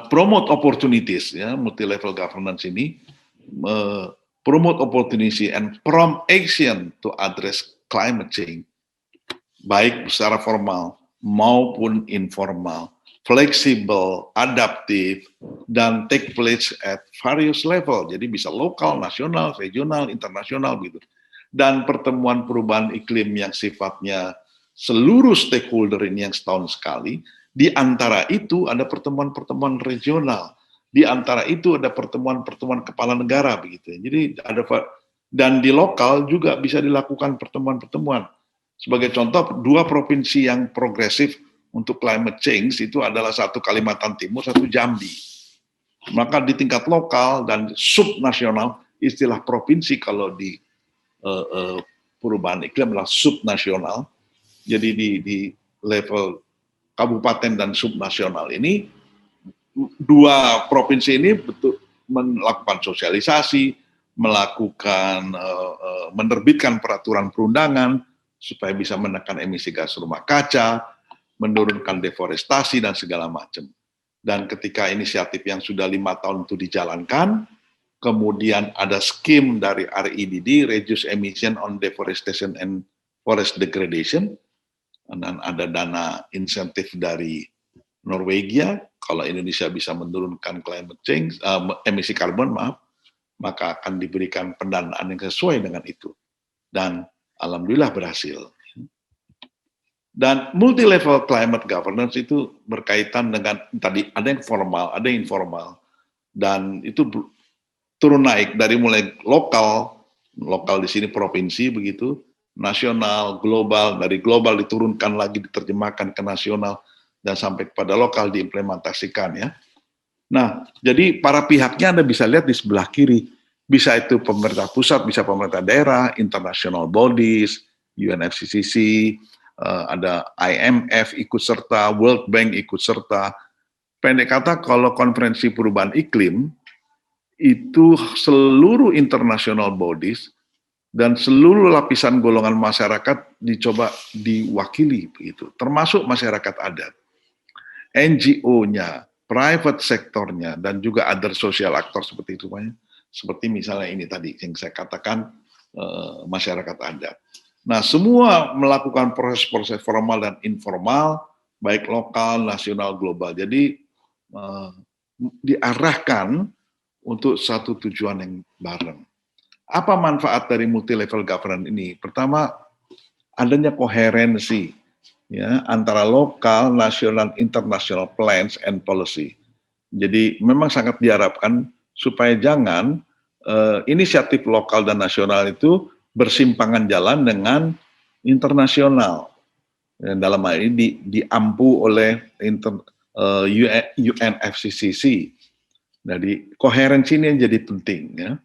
promote opportunities, ya, multi-level governance ini promote opportunity and prompt action to address climate change, baik secara formal maupun informal, fleksibel, adaptif, dan take place at various level. Jadi bisa lokal, nasional, regional, internasional gitu. Dan pertemuan perubahan iklim yang sifatnya seluruh stakeholder ini yang setahun sekali, di antara itu ada pertemuan-pertemuan regional, di antara itu ada pertemuan-pertemuan kepala negara begitu. Jadi ada, dan di lokal juga bisa dilakukan pertemuan-pertemuan. Sebagai contoh, 2 provinsi yang progresif untuk climate change itu adalah satu Kalimantan Timur, satu Jambi. Maka di tingkat lokal dan subnasional, istilah provinsi kalau di perubahan iklim adalah subnasional. Jadi di level kabupaten dan subnasional ini, 2 provinsi ini betul melakukan sosialisasi, melakukan menerbitkan peraturan perundangan supaya bisa menekan emisi gas rumah kaca, menurunkan deforestasi dan segala macam. Dan ketika inisiatif yang sudah 5 tahun itu dijalankan, kemudian ada skim dari REDD, Reduce Emission on Deforestation and Forest Degradation, dan ada dana insentif dari Norwegia, kalau Indonesia bisa menurunkan climate change, emisi karbon, maka akan diberikan pendanaan yang sesuai dengan itu. Dan alhamdulillah berhasil. Dan multi-level climate governance itu berkaitan dengan tadi ada yang formal, ada yang informal, dan itu turun naik dari mulai lokal di sini provinsi begitu, nasional, global, dari global diturunkan lagi diterjemahkan ke nasional dan sampai kepada lokal diimplementasikan ya. Nah, jadi para pihaknya Anda bisa lihat di sebelah kiri, bisa itu pemerintah pusat, bisa pemerintah daerah, international bodies, UNFCCC, ada IMF ikut serta, World Bank ikut serta. Pendek kata, kalau konferensi perubahan iklim, itu seluruh international bodies dan seluruh lapisan golongan masyarakat dicoba diwakili, begitu, termasuk masyarakat adat, NGO-nya, private sektornya, dan juga other social actor seperti itu, seperti misalnya ini tadi yang saya katakan masyarakat adat. Nah, semua melakukan proses-proses formal dan informal, baik lokal, nasional, global. Jadi diarahkan untuk satu tujuan yang bareng. Apa manfaat dari multi-level governance ini? Pertama, adanya koherensi ya antara lokal, nasional, international plans and policy. Jadi memang sangat diharapkan supaya jangan inisiatif lokal dan nasional itu bersimpangan jalan dengan internasional. Dan dalam hal ini diampu oleh UNFCCC. Jadi koherensi ini yang jadi penting ya.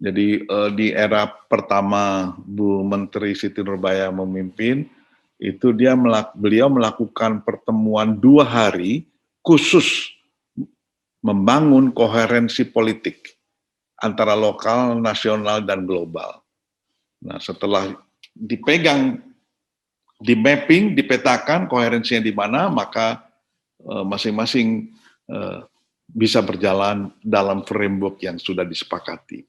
Jadi di era pertama Bu Menteri Siti Nurbaya memimpin, itu beliau melakukan pertemuan 2 hari khusus membangun koherensi politik antara lokal, nasional, dan global. Nah, setelah dipegang, di mapping, dipetakan koherensinya di mana, maka masing-masing bisa berjalan dalam framework yang sudah disepakati.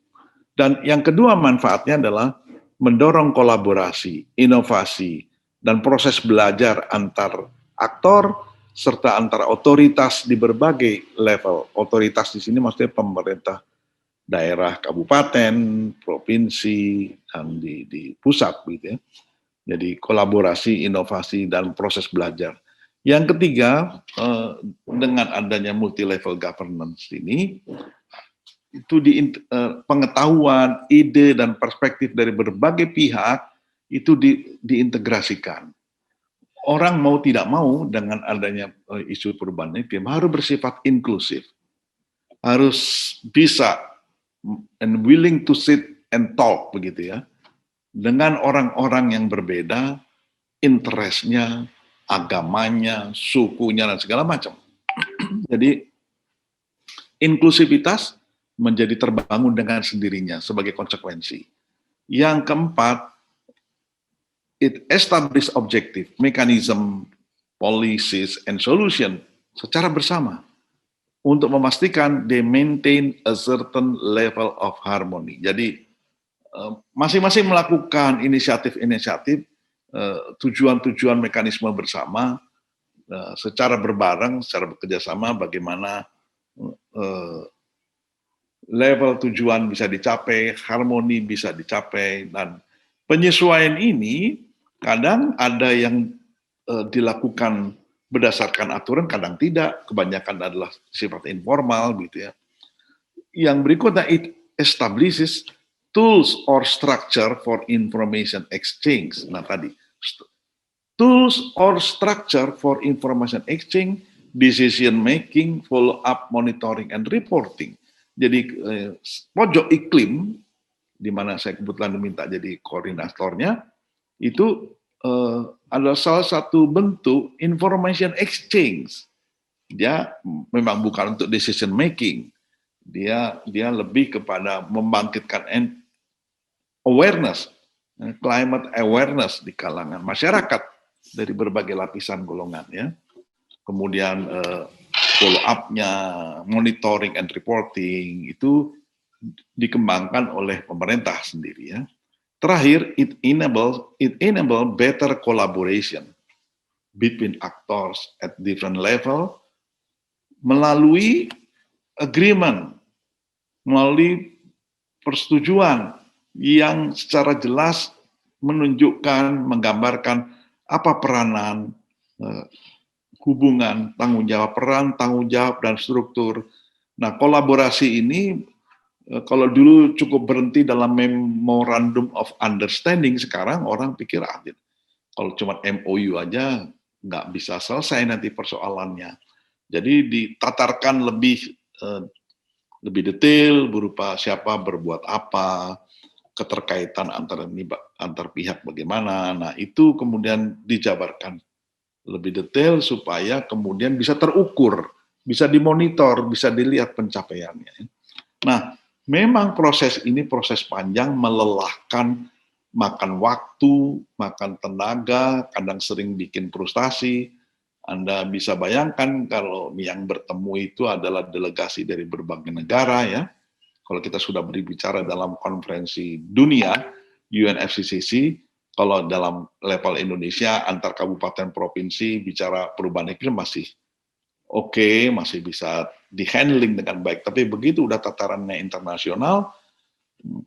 Dan yang kedua manfaatnya adalah mendorong kolaborasi, inovasi, dan proses belajar antar aktor, serta antar otoritas di berbagai level. Otoritas di sini maksudnya pemerintah daerah, kabupaten, provinsi, dan di pusat gitu ya. Jadi kolaborasi, inovasi, dan proses belajar. Yang ketiga, dengan adanya multi-level governance ini, itu pengetahuan, ide, dan perspektif dari berbagai pihak itu diintegrasikan. Orang mau tidak mau dengan adanya isu perubahan iklim harus bersifat inklusif, harus bisa and willing to sit and talk begitu ya, dengan orang-orang yang berbeda, interestnya, agamanya, sukunya, dan segala macam. Jadi inklusivitas menjadi terbangun dengan sendirinya sebagai konsekuensi. Yang keempat, it establish objective, mechanism, policies, and solution secara bersama untuk memastikan they maintain a certain level of harmony. Jadi masing-masing melakukan inisiatif-inisiatif, tujuan-tujuan mekanisme bersama, secara berbareng, secara bekerjasama, bagaimana level tujuan bisa dicapai, harmoni bisa dicapai, dan penyesuaian ini kadang ada yang dilakukan berdasarkan aturan, kadang tidak, kebanyakan adalah sifat informal gitu ya. Yang berikutnya, it establishes tools or structure for information exchange. Nah tadi, tools or structure for information exchange, decision making, follow up, monitoring, and reporting. Jadi pojok iklim, di mana saya kebetulan diminta jadi koordinatornya, itu adalah salah satu bentuk information exchange. Dia memang bukan untuk decision making, dia lebih kepada membangkitkan awareness, climate awareness di kalangan masyarakat dari berbagai lapisan golongan ya. Kemudian follow up-nya, monitoring and reporting itu dikembangkan oleh pemerintah sendiri ya. Terakhir, it enable better collaboration between actors at different level melalui agreement, melalui persetujuan yang secara jelas menunjukkan, menggambarkan apa peranan, hubungan, tanggung jawab, peran, tanggung jawab, dan struktur. Nah, kolaborasi ini kalau dulu cukup berhenti dalam memorandum of understanding, sekarang orang pikir kalau cuma MOU aja nggak bisa selesai nanti persoalannya. Jadi ditatarkan lebih detail berupa siapa berbuat apa, keterkaitan antar pihak bagaimana. Nah, itu kemudian dijabarkan lebih detail supaya kemudian bisa terukur, bisa dimonitor, bisa dilihat pencapaiannya. Nah, memang proses ini proses panjang, melelahkan, makan waktu, makan tenaga, kadang sering bikin frustasi. Anda bisa bayangkan kalau yang bertemu itu adalah delegasi dari berbagai negara ya. Kalau kita sudah berbicara dalam konferensi dunia, UNFCCC, kalau dalam level Indonesia, antar kabupaten provinsi, bicara perubahan iklim masih oke, masih bisa di-handling dengan baik. Tapi begitu udah tatarannya internasional,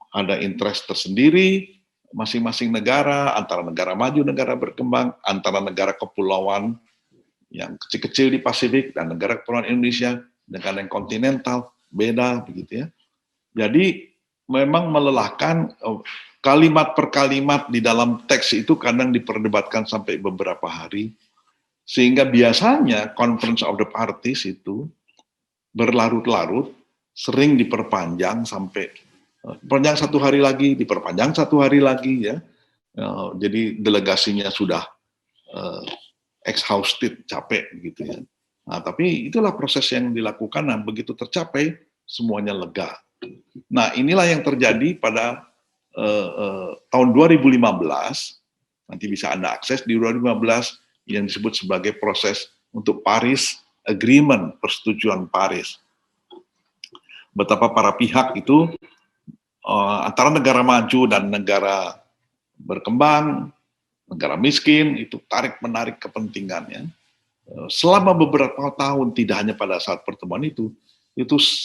ada interest tersendiri, masing-masing negara, antara negara maju, negara berkembang, antara negara kepulauan yang kecil-kecil di Pasifik, dan negara kepulauan Indonesia, negara yang kontinental, beda, begitu ya. Jadi memang melelahkan, kalimat per kalimat di dalam teks itu kadang diperdebatkan sampai beberapa hari, sehingga biasanya Conference of the Parties itu berlarut-larut, sering diperpanjang sampai panjang 1 hari lagi, diperpanjang 1 hari lagi ya. Jadi delegasinya sudah exhausted, capek gitu ya. Nah, tapi itulah proses yang dilakukan, nah begitu tercapai semuanya lega. Nah, inilah yang terjadi pada tahun 2015, nanti bisa Anda akses di 2015, yang disebut sebagai proses untuk Paris Agreement, persetujuan Paris. Betapa para pihak itu, antara negara maju dan negara berkembang, negara miskin, itu tarik-menarik kepentingannya. Selama beberapa tahun, tidak hanya pada saat pertemuan itu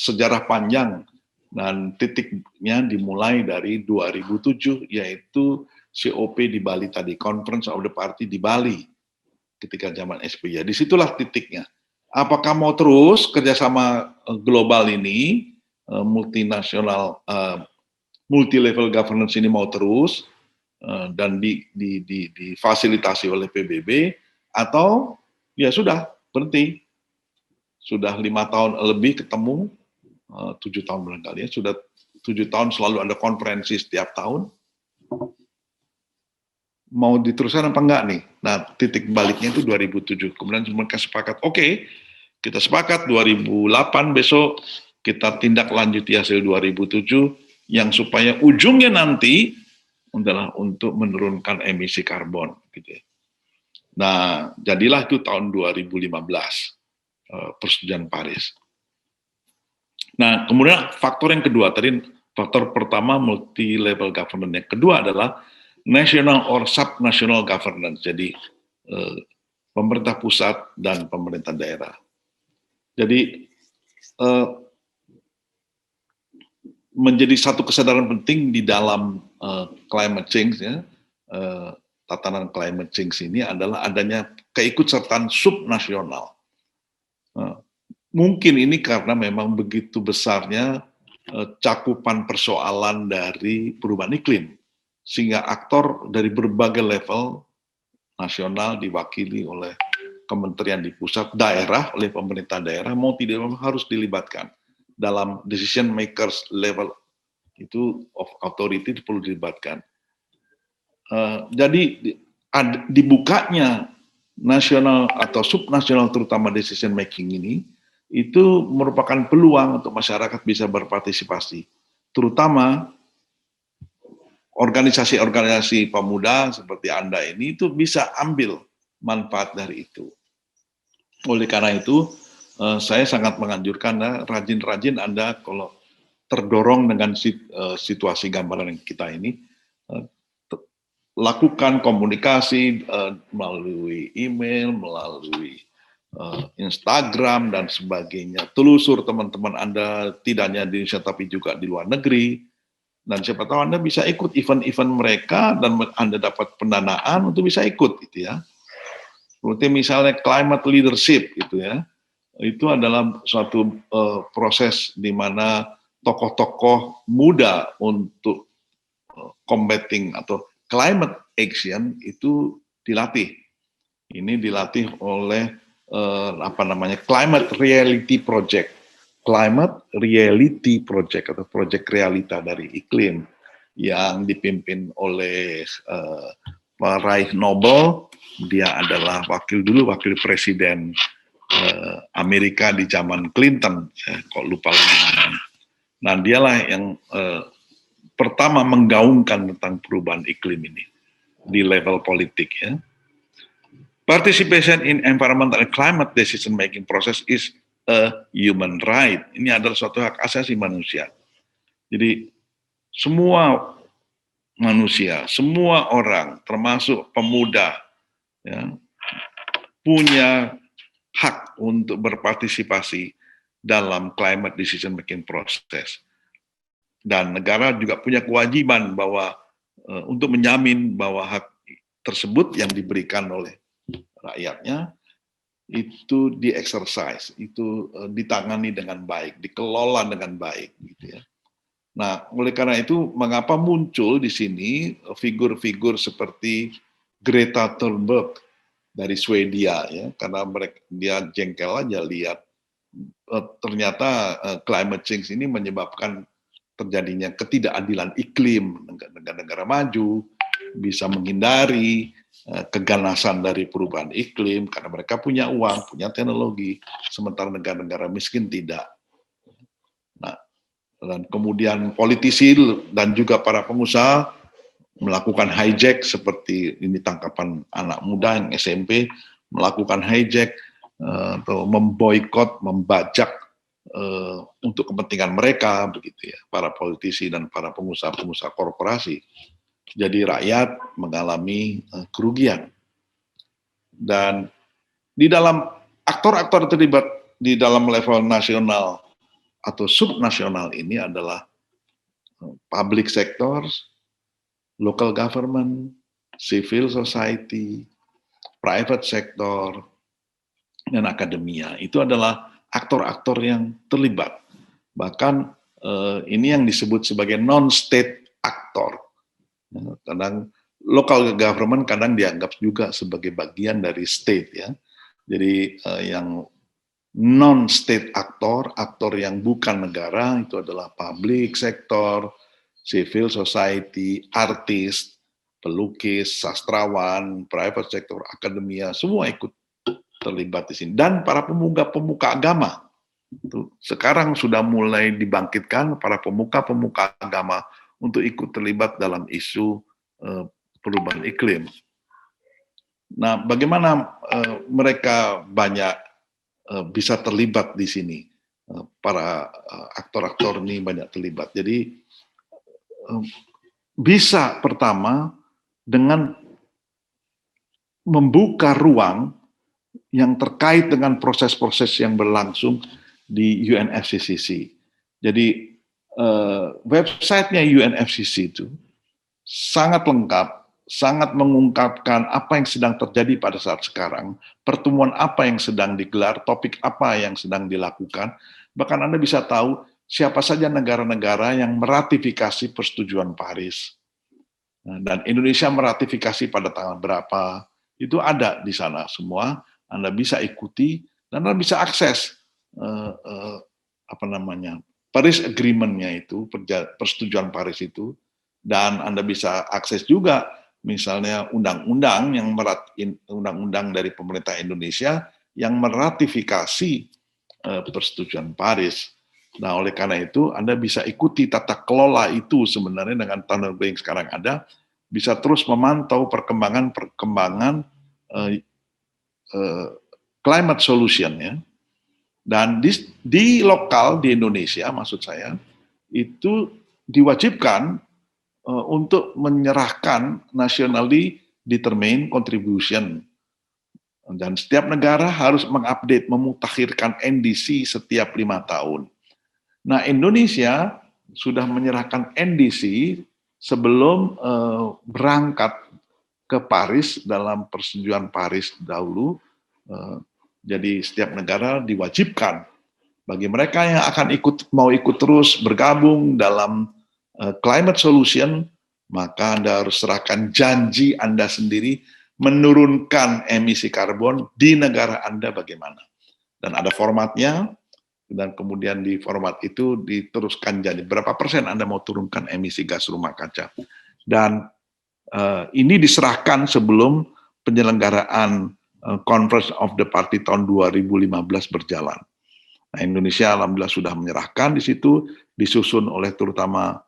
sejarah panjang, dan titiknya dimulai dari 2007, yaitu COP di Bali tadi, Conference of the Party di Bali, ketika zaman SBY. Disitulah titiknya. Apakah mau terus kerjasama global ini, multinasional, multi-level governance ini mau terus, dan difasilitasi oleh PBB, atau ya sudah, berhenti. Sudah 5 tahun lebih ketemu, 7 tahun barangkali ya, sudah 7 tahun selalu ada konferensi setiap tahun. Mau diteruskan apa enggak nih? Nah, titik baliknya itu 2007. Kemudian mereka sepakat, oke, Kita sepakat 2008 besok kita tindak lanjuti hasil 2007 yang supaya ujungnya nanti adalah untuk menurunkan emisi karbon. Gitu ya. Nah, jadilah itu tahun 2015 persetujuan Paris. Nah, kemudian faktor yang kedua, tadi faktor pertama multi-level government, yang kedua adalah national or subnational governance, jadi pemerintah pusat dan pemerintah daerah. Jadi menjadi satu kesadaran penting di dalam climate change, ya, tatanan climate change ini adalah adanya keikutsertaan subnasional. Mungkin ini karena memang begitu besarnya cakupan persoalan dari perubahan iklim, sehingga aktor dari berbagai level nasional diwakili oleh kementerian di pusat, daerah oleh pemerintah daerah, mau tidak mau harus dilibatkan dalam decision makers level itu of authority perlu dilibatkan. Jadi dibukanya nasional atau subnasional terutama decision making ini itu merupakan peluang untuk masyarakat bisa berpartisipasi, terutama organisasi-organisasi pemuda seperti Anda ini itu bisa ambil manfaat dari itu. Oleh karena itu, saya sangat menganjurkan rajin-rajin Anda kalau terdorong dengan situasi gambaran kita ini, lakukan komunikasi melalui email, melalui Instagram dan sebagainya. Telusur teman-teman Anda tidak hanya di Indonesia tapi juga di luar negeri. Dan siapa tahu Anda bisa ikut event-event mereka dan Anda dapat pendanaan untuk bisa ikut, gitu ya. Seperti misalnya climate leadership, gitu ya. Itu adalah suatu proses di mana tokoh-tokoh muda untuk combating atau climate action itu dilatih. Ini dilatih oleh Climate Reality Project. Climate Reality Project atau proyek realita dari iklim yang dipimpin oleh peraih Nobel. Dia adalah wakil presiden Amerika di zaman Clinton. Saya kok lupa lagi. Nah, dialah yang pertama menggaungkan tentang perubahan iklim ini di level politik, ya. Participation in environmental and climate decision making process is a human right. Ini adalah suatu hak asasi manusia. Jadi semua manusia, semua orang, termasuk pemuda, ya, punya hak untuk berpartisipasi dalam climate decision making process. Dan negara juga punya kewajiban bahwa untuk menjamin bahwa hak tersebut yang diberikan oleh rakyatnya itu di-exercise, itu ditangani dengan baik, dikelola dengan baik, gitu ya. Nah, oleh karena itu, mengapa muncul di sini figur-figur seperti Greta Thunberg dari Swedia, ya, karena dia jengkel aja lihat ternyata climate change ini menyebabkan terjadinya ketidakadilan iklim. Negara-negara maju bisa menghindari keganasan dari perubahan iklim karena mereka punya uang, punya teknologi, sementara negara-negara miskin tidak. Nah, dan kemudian politisi dan juga para pengusaha melakukan hijack seperti ini tangkapan anak muda yang SMP melakukan hijack atau memboikot, membajak untuk kepentingan mereka, begitu ya, para politisi dan para pengusaha-pengusaha korporasi. Jadi rakyat mengalami kerugian. Dan di dalam aktor-aktor terlibat di dalam level nasional atau subnasional ini adalah public sector, local government, civil society, private sector, dan akademia. Itu adalah aktor-aktor yang terlibat. Bahkan ini yang disebut sebagai non-state actor. Kadang local government kadang dianggap juga sebagai bagian dari state, ya. Jadi yang non-state aktor, aktor yang bukan negara itu adalah public sector, civil society, artis, pelukis, sastrawan, private sector, akademia, semua ikut terlibat di sini. Dan para pemuka agama. Sekarang sudah mulai dibangkitkan para pemuka agama untuk ikut terlibat dalam isu perubahan iklim. Nah, bagaimana mereka banyak bisa terlibat di sini? Para aktor-aktor ini banyak terlibat. Jadi bisa pertama dengan membuka ruang yang terkait dengan proses-proses yang berlangsung di UNFCCC. Jadi websitenya UNFCCC itu sangat lengkap, sangat mengungkapkan apa yang sedang terjadi pada saat sekarang, pertemuan apa yang sedang digelar, topik apa yang sedang dilakukan. Bahkan Anda bisa tahu siapa saja negara-negara yang meratifikasi persetujuan Paris. Dan Indonesia meratifikasi pada tanggal berapa, itu ada di sana semua. Anda bisa ikuti dan Anda bisa akses Paris Agreement-nya itu, persetujuan Paris itu, dan Anda bisa akses juga misalnya undang-undang dari pemerintah Indonesia yang meratifikasi persetujuan Paris. Nah, oleh karena itu Anda bisa ikuti tata kelola itu sebenarnya dengan teknologi yang sekarang ada, bisa terus memantau perkembangan climate solution ya. Dan di lokal di Indonesia maksud saya itu diwajibkan untuk menyerahkan nationally determined contribution, dan setiap negara harus mengupdate, memutakhirkan NDC setiap 5 tahun. Nah, Indonesia sudah menyerahkan NDC sebelum berangkat ke Paris dalam persetujuan Paris dahulu. Jadi setiap negara diwajibkan bagi mereka yang akan mau ikut terus bergabung dalam climate solution, maka Anda harus serahkan janji Anda sendiri menurunkan emisi karbon di negara Anda bagaimana. Dan ada formatnya, dan kemudian di format itu diteruskan jadi berapa persen Anda mau turunkan emisi gas rumah kaca. Dan ini diserahkan sebelum penyelenggaraan Conference of the Party tahun 2015 berjalan. Nah, Indonesia alhamdulillah sudah menyerahkan di situ, disusun oleh terutama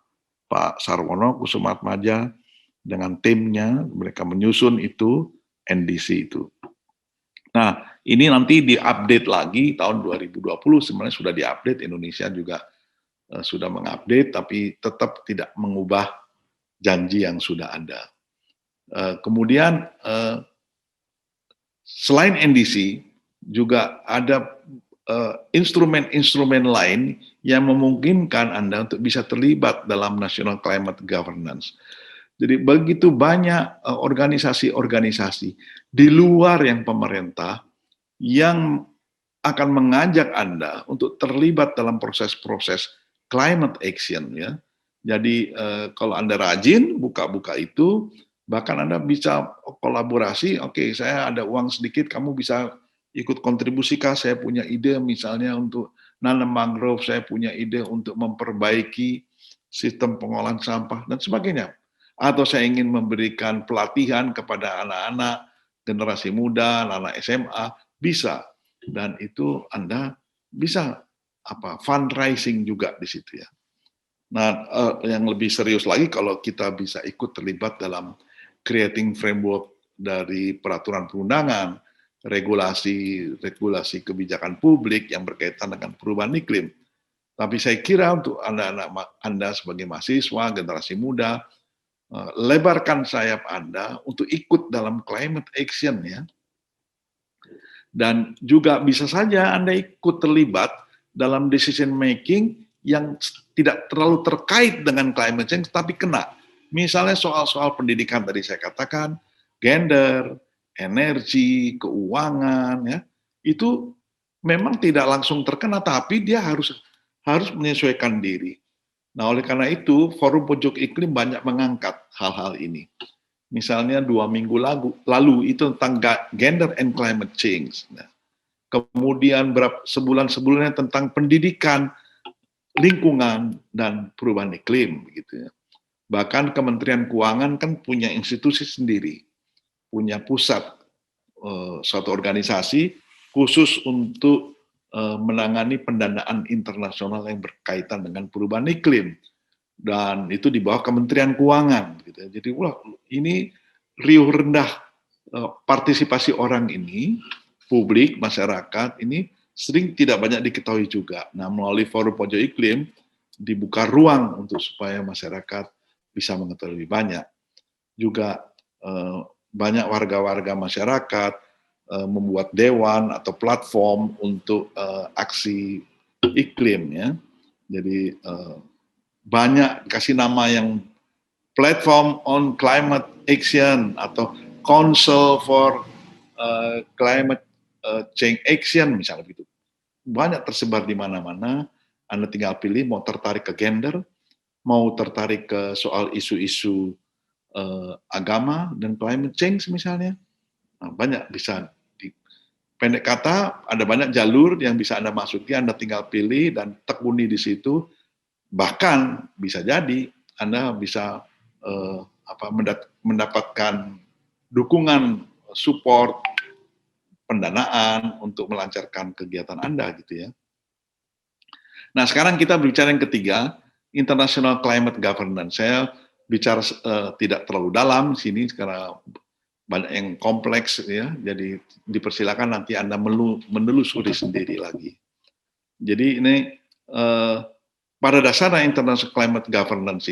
Pak Sarwono Kusumatmaja dengan timnya, mereka menyusun itu NDC itu. Nah, ini nanti diupdate lagi tahun 2020, sebenarnya sudah diupdate, Indonesia juga sudah mengupdate, tapi tetap tidak mengubah janji yang sudah ada. Kemudian selain NDC, juga ada instrumen-instrumen lain yang memungkinkan Anda untuk bisa terlibat dalam National Climate Governance. Jadi begitu banyak organisasi-organisasi di luar yang pemerintah yang akan mengajak Anda untuk terlibat dalam proses-proses climate action ya. Jadi kalau Anda rajin buka-buka itu, bahkan Anda bisa kolaborasi, oke, saya ada uang sedikit, kamu bisa ikut kontribusi kah, saya punya ide misalnya untuk nanam mangrove, saya punya ide untuk memperbaiki sistem pengolahan sampah dan sebagainya. Atau saya ingin memberikan pelatihan kepada anak-anak generasi muda, anak-anak SMA, bisa. Dan itu Anda bisa fundraising juga di situ ya. Nah, yang lebih serius lagi kalau kita bisa ikut terlibat dalam creating framework dari peraturan perundangan, regulasi kebijakan publik yang berkaitan dengan perubahan iklim. Tapi saya kira untuk anak-anak Anda sebagai mahasiswa, generasi muda, lebarkan sayap Anda untuk ikut dalam climate action ya. Dan juga bisa saja Anda ikut terlibat dalam decision making yang tidak terlalu terkait dengan climate change, tapi kena. Misalnya soal-soal pendidikan tadi saya katakan, gender, energi, keuangan, ya, itu memang tidak langsung terkena, tapi dia harus menyesuaikan diri. Nah, oleh karena itu, Forum Pojok Iklim banyak mengangkat hal-hal ini. Misalnya 2 minggu lalu itu tentang gender and climate change. Nah, kemudian sebulan-sebelumnya tentang pendidikan, lingkungan, dan perubahan iklim. Gitu ya. Bahkan Kementerian Keuangan kan punya institusi sendiri, punya pusat suatu organisasi khusus untuk menangani pendanaan internasional yang berkaitan dengan perubahan iklim, dan itu di bawah Kementerian Keuangan. Gitu. Jadi ini riuh rendah partisipasi orang ini, publik, masyarakat ini sering tidak banyak diketahui juga. Nah, melalui Forum Pojok Iklim dibuka ruang untuk supaya masyarakat bisa mengetahui lebih banyak. Juga banyak warga-warga masyarakat membuat dewan atau platform untuk aksi iklim ya. Jadi banyak kasih nama yang Platform on Climate Action atau Council for Climate Change Action misalnya begitu. Banyak tersebar di mana-mana. Anda tinggal pilih mau tertarik ke gender, mau tertarik ke soal isu-isu agama dan climate change misalnya. Nah, banyak bisa pendek kata, ada banyak jalur yang bisa Anda masuki, Anda tinggal pilih dan tekuni di situ. Bahkan bisa jadi Anda bisa mendapatkan dukungan, support, pendanaan untuk melancarkan kegiatan Anda gitu ya. Nah, sekarang kita bicara yang ketiga, International Climate Governance. Saya bicara tidak terlalu dalam sini karena banyak yang kompleks ya, jadi dipersilakan nanti Anda menelusuri sendiri lagi. Jadi ini pada dasarnya International Climate Governance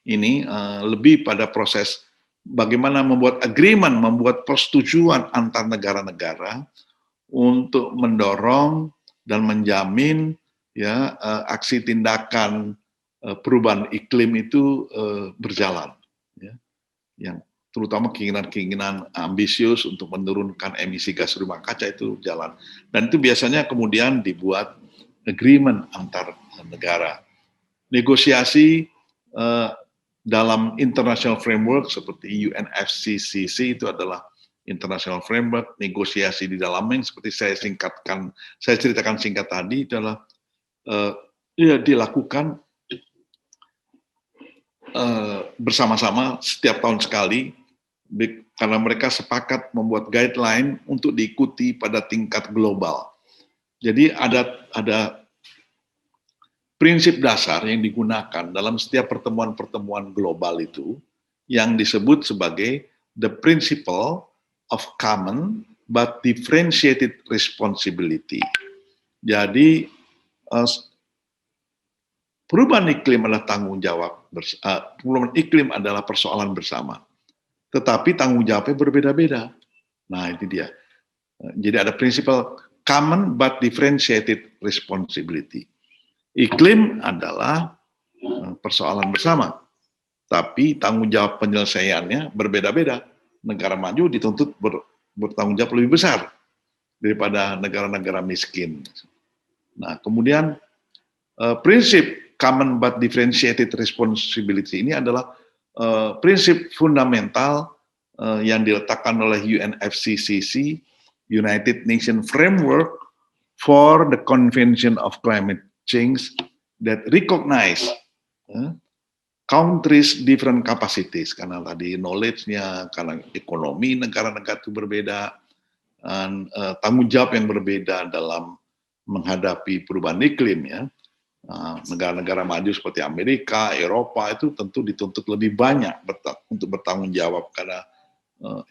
ini lebih pada proses bagaimana membuat agreement, membuat persetujuan antar negara-negara untuk mendorong dan menjamin ya aksi tindakan perubahan iklim itu berjalan, ya, yang terutama keinginan-keinginan ambisius untuk menurunkan emisi gas rumah kaca itu jalan. Dan itu biasanya kemudian dibuat agreement antar negara. Negosiasi dalam international framework seperti UNFCCC itu adalah international framework, negosiasi di dalamnya seperti saya ceritakan singkat tadi adalah dilakukan bersama-sama setiap tahun sekali, karena mereka sepakat membuat guideline untuk diikuti pada tingkat global. Jadi ada prinsip dasar yang digunakan dalam setiap pertemuan-pertemuan global itu yang disebut sebagai the principle of common but differentiated responsibility. Jadi perubahan iklim adalah tanggung jawab, perubahan iklim adalah persoalan bersama. Tetapi tanggung jawabnya berbeda-beda. Nah, itu dia. Jadi ada prinsip common but differentiated responsibility. Iklim adalah persoalan bersama, tapi tanggung jawab penyelesaiannya berbeda-beda. Negara maju dituntut bertanggung jawab lebih besar daripada negara-negara miskin. Nah, kemudian prinsip common but differentiated responsibility ini adalah prinsip fundamental yang diletakkan oleh UNFCCC, United Nations Framework for the Convention of Climate Change that recognize countries different capacities, karena tadi knowledge-nya, karena ekonomi negara-negara itu berbeda, dan tanggung jawab yang berbeda dalam menghadapi perubahan iklim ya. Negara-negara maju seperti Amerika, Eropa itu tentu dituntut lebih banyak untuk bertanggung jawab karena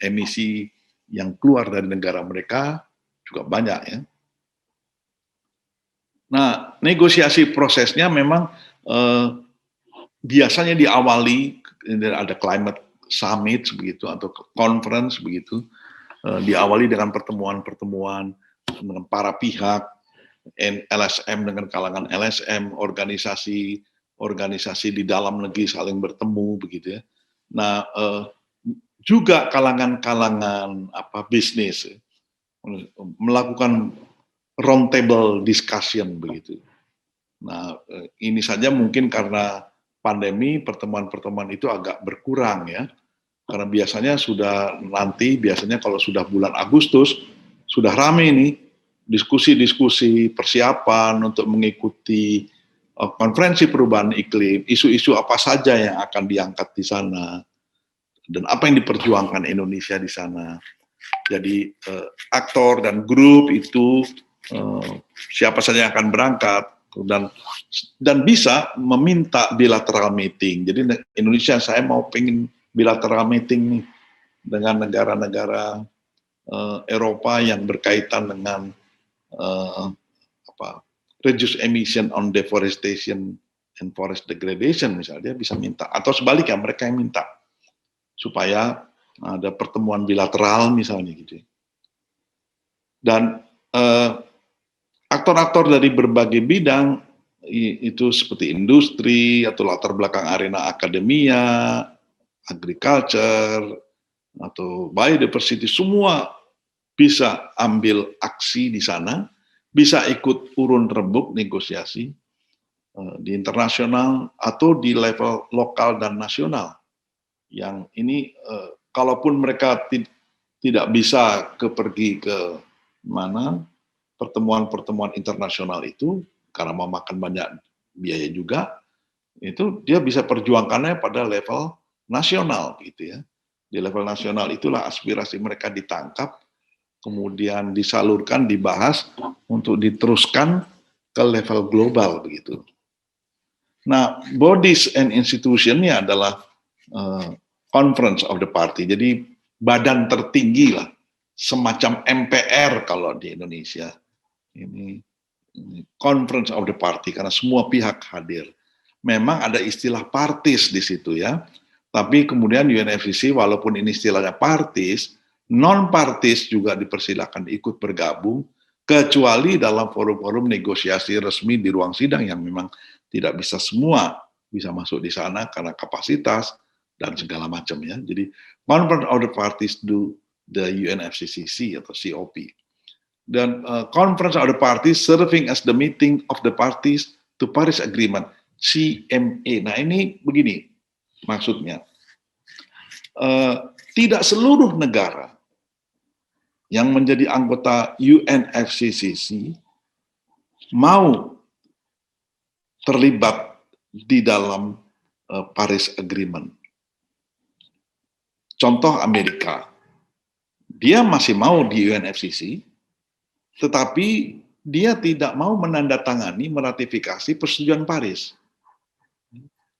emisi yang keluar dari negara mereka juga banyak ya. Nah, negosiasi prosesnya memang biasanya diawali ada climate summit begitu atau conference begitu, diawali dengan pertemuan-pertemuan dengan para pihak, LSM dengan kalangan LSM, organisasi di dalam negeri saling bertemu begitu ya. Nah, juga kalangan-kalangan bisnis melakukan roundtable discussion begitu. Nah, ini saja mungkin karena pandemi pertemuan-pertemuan itu agak berkurang ya. Karena biasanya kalau sudah bulan Agustus sudah ramai nih diskusi-diskusi persiapan untuk mengikuti konferensi perubahan iklim, isu-isu apa saja yang akan diangkat di sana dan apa yang diperjuangkan Indonesia di sana. Jadi aktor dan grup itu siapa saja yang akan berangkat dan bisa meminta bilateral meeting. Jadi Indonesia saya mau pengen bilateral meeting nih dengan negara-negara Eropa yang berkaitan dengan reduce emission on deforestation and forest degradation misalnya, dia bisa minta, atau sebaliknya mereka yang minta supaya ada pertemuan bilateral misalnya gitu. Dan aktor-aktor dari berbagai bidang itu seperti industri atau latar belakang arena akademia, agriculture atau biodiversity, semua bisa ambil aksi di sana, bisa ikut urun rembuk negosiasi di internasional atau di level lokal dan nasional. Yang ini kalaupun mereka tidak bisa pergi ke mana pertemuan-pertemuan internasional itu karena memakan banyak biaya juga, itu dia bisa perjuangkannya pada level nasional gitu ya. Di level nasional itulah aspirasi mereka ditangkap, kemudian disalurkan, dibahas untuk diteruskan ke level global begitu. Nah, bodies and institution-nya adalah conference of the party. Jadi badan tertinggi lah, semacam MPR kalau di Indonesia. Ini conference of the party karena semua pihak hadir. Memang ada istilah parties di situ ya. Tapi kemudian UNFCCC walaupun ini istilahnya parties, non-parties juga dipersilakan ikut bergabung, kecuali dalam forum-forum negosiasi resmi di ruang sidang yang memang tidak bisa semua bisa masuk di sana karena kapasitas dan segala macam ya. Jadi Conference of the Parties do the UNFCCC atau COP. Dan Conference of the Parties serving as the meeting of the parties to Paris Agreement, CMA. Nah ini begini maksudnya. Tidak seluruh negara yang menjadi anggota UNFCCC mau terlibat di dalam Paris Agreement. Contoh Amerika, dia masih mau di UNFCCC, tetapi dia tidak mau menandatangani, meratifikasi persetujuan Paris.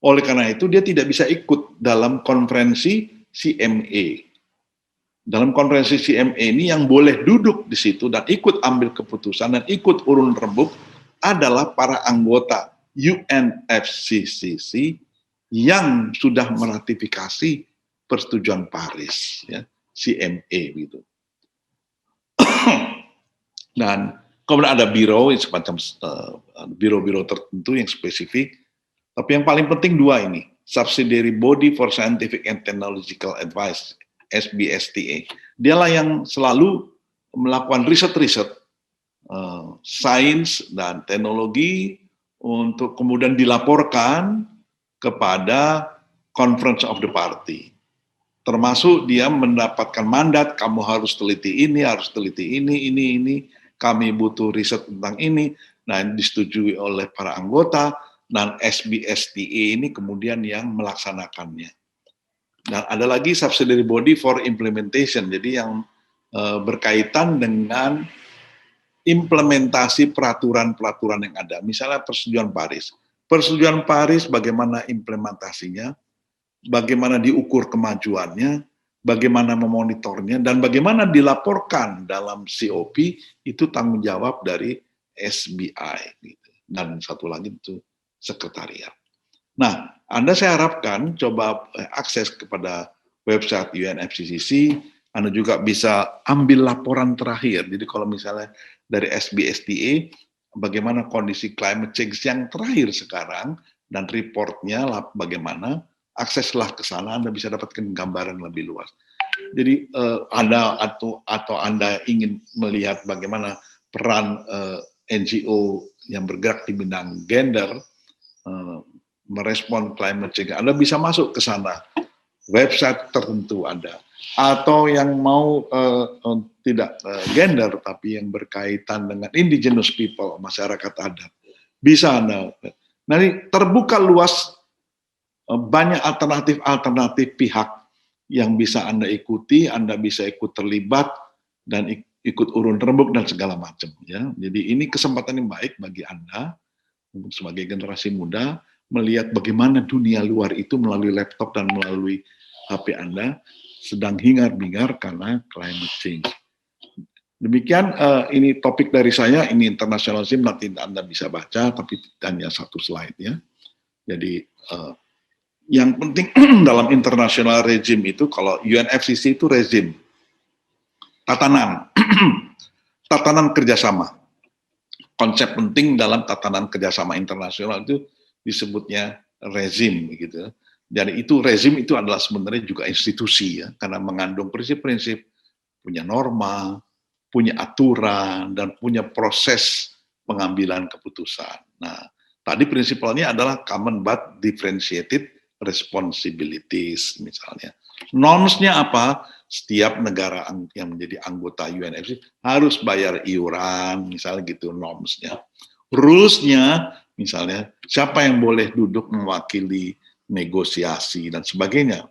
Oleh karena itu, dia tidak bisa ikut dalam konferensi CMA. Dalam konferensi CMA ini yang boleh duduk di situ dan ikut ambil keputusan dan ikut urun rembuk adalah para anggota UNFCCC yang sudah meratifikasi persetujuan Paris, ya, CMA gitu. Dan kemudian ada biro, semacam biro-biro tertentu yang spesifik. Tapi yang paling penting dua ini, Subsidiary Body for Scientific and Technological Advice, SBSTA. Dialah yang selalu melakukan riset-riset sains dan teknologi untuk kemudian dilaporkan kepada Conference of the Party. Termasuk dia mendapatkan mandat, kamu harus teliti ini, ini, kami butuh riset tentang ini, nah disetujui oleh para anggota, dan SBSTA ini kemudian yang melaksanakannya. Dan ada lagi Subsidiary Body for Implementation, jadi yang berkaitan dengan implementasi peraturan-peraturan yang ada. Misalnya persetujuan Paris. Persetujuan Paris bagaimana implementasinya, bagaimana diukur kemajuannya, bagaimana memonitornya, dan bagaimana dilaporkan dalam COP, itu tanggung jawab dari SBI. Gitu. Dan satu lagi itu sekretariat. Nah, Anda saya harapkan coba akses kepada website UNFCCC, Anda juga bisa ambil laporan terakhir. Jadi kalau misalnya dari SBSTA, bagaimana kondisi climate change yang terakhir sekarang, dan reportnya bagaimana, akseslah ke sana, Anda bisa dapatkan gambaran lebih luas. Jadi Anda atau Anda ingin melihat bagaimana peran NGO yang bergerak di bidang gender merespon climate change, Anda bisa masuk ke sana, website tertentu ada. Atau yang mau tidak gender tapi yang berkaitan dengan indigenous people, masyarakat adat, bisa Anda. Nanti terbuka luas banyak alternatif-alternatif pihak yang bisa Anda ikuti, Anda bisa ikut terlibat dan ikut urun rembuk dan segala macam ya. Jadi ini kesempatan yang baik bagi Anda sebagai generasi muda melihat bagaimana dunia luar itu melalui laptop dan melalui HP Anda sedang hingar-bingar karena climate change. Demikian ini topik dari saya, ini internasionalisme, nanti Anda bisa baca, tapi hanya satu slide ya. Jadi yang penting dalam international regime itu, kalau UNFCCC itu rezim, tatanan, tatanan kerjasama. Konsep penting dalam tatanan kerjasama internasional itu disebutnya rezim, gitu. Jadi itu rezim itu adalah sebenarnya juga institusi ya, karena mengandung prinsip-prinsip, punya norma, punya aturan, dan punya proses pengambilan keputusan. Nah, tadi prinsipalnya adalah common but differentiated responsibilities misalnya. Norms-nya apa? Setiap negara yang menjadi anggota UNFCCC harus bayar iuran, misalnya gitu norms-nya. Rules-nya, misalnya siapa yang boleh duduk mewakili negosiasi dan sebagainya.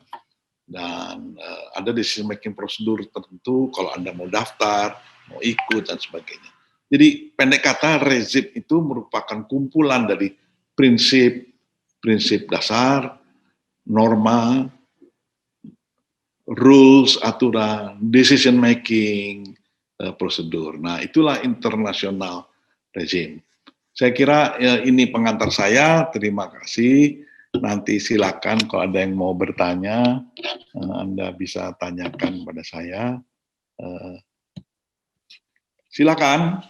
Dan ada decision making prosedur tertentu kalau Anda mau daftar, mau ikut dan sebagainya. Jadi pendek kata rezim itu merupakan kumpulan dari prinsip dasar, norma, rules, aturan, decision making, prosedur. Nah, itulah international regime. Saya kira ini pengantar saya. Terima kasih. Nanti silakan kalau ada yang mau bertanya, Anda bisa tanyakan pada saya. Silakan.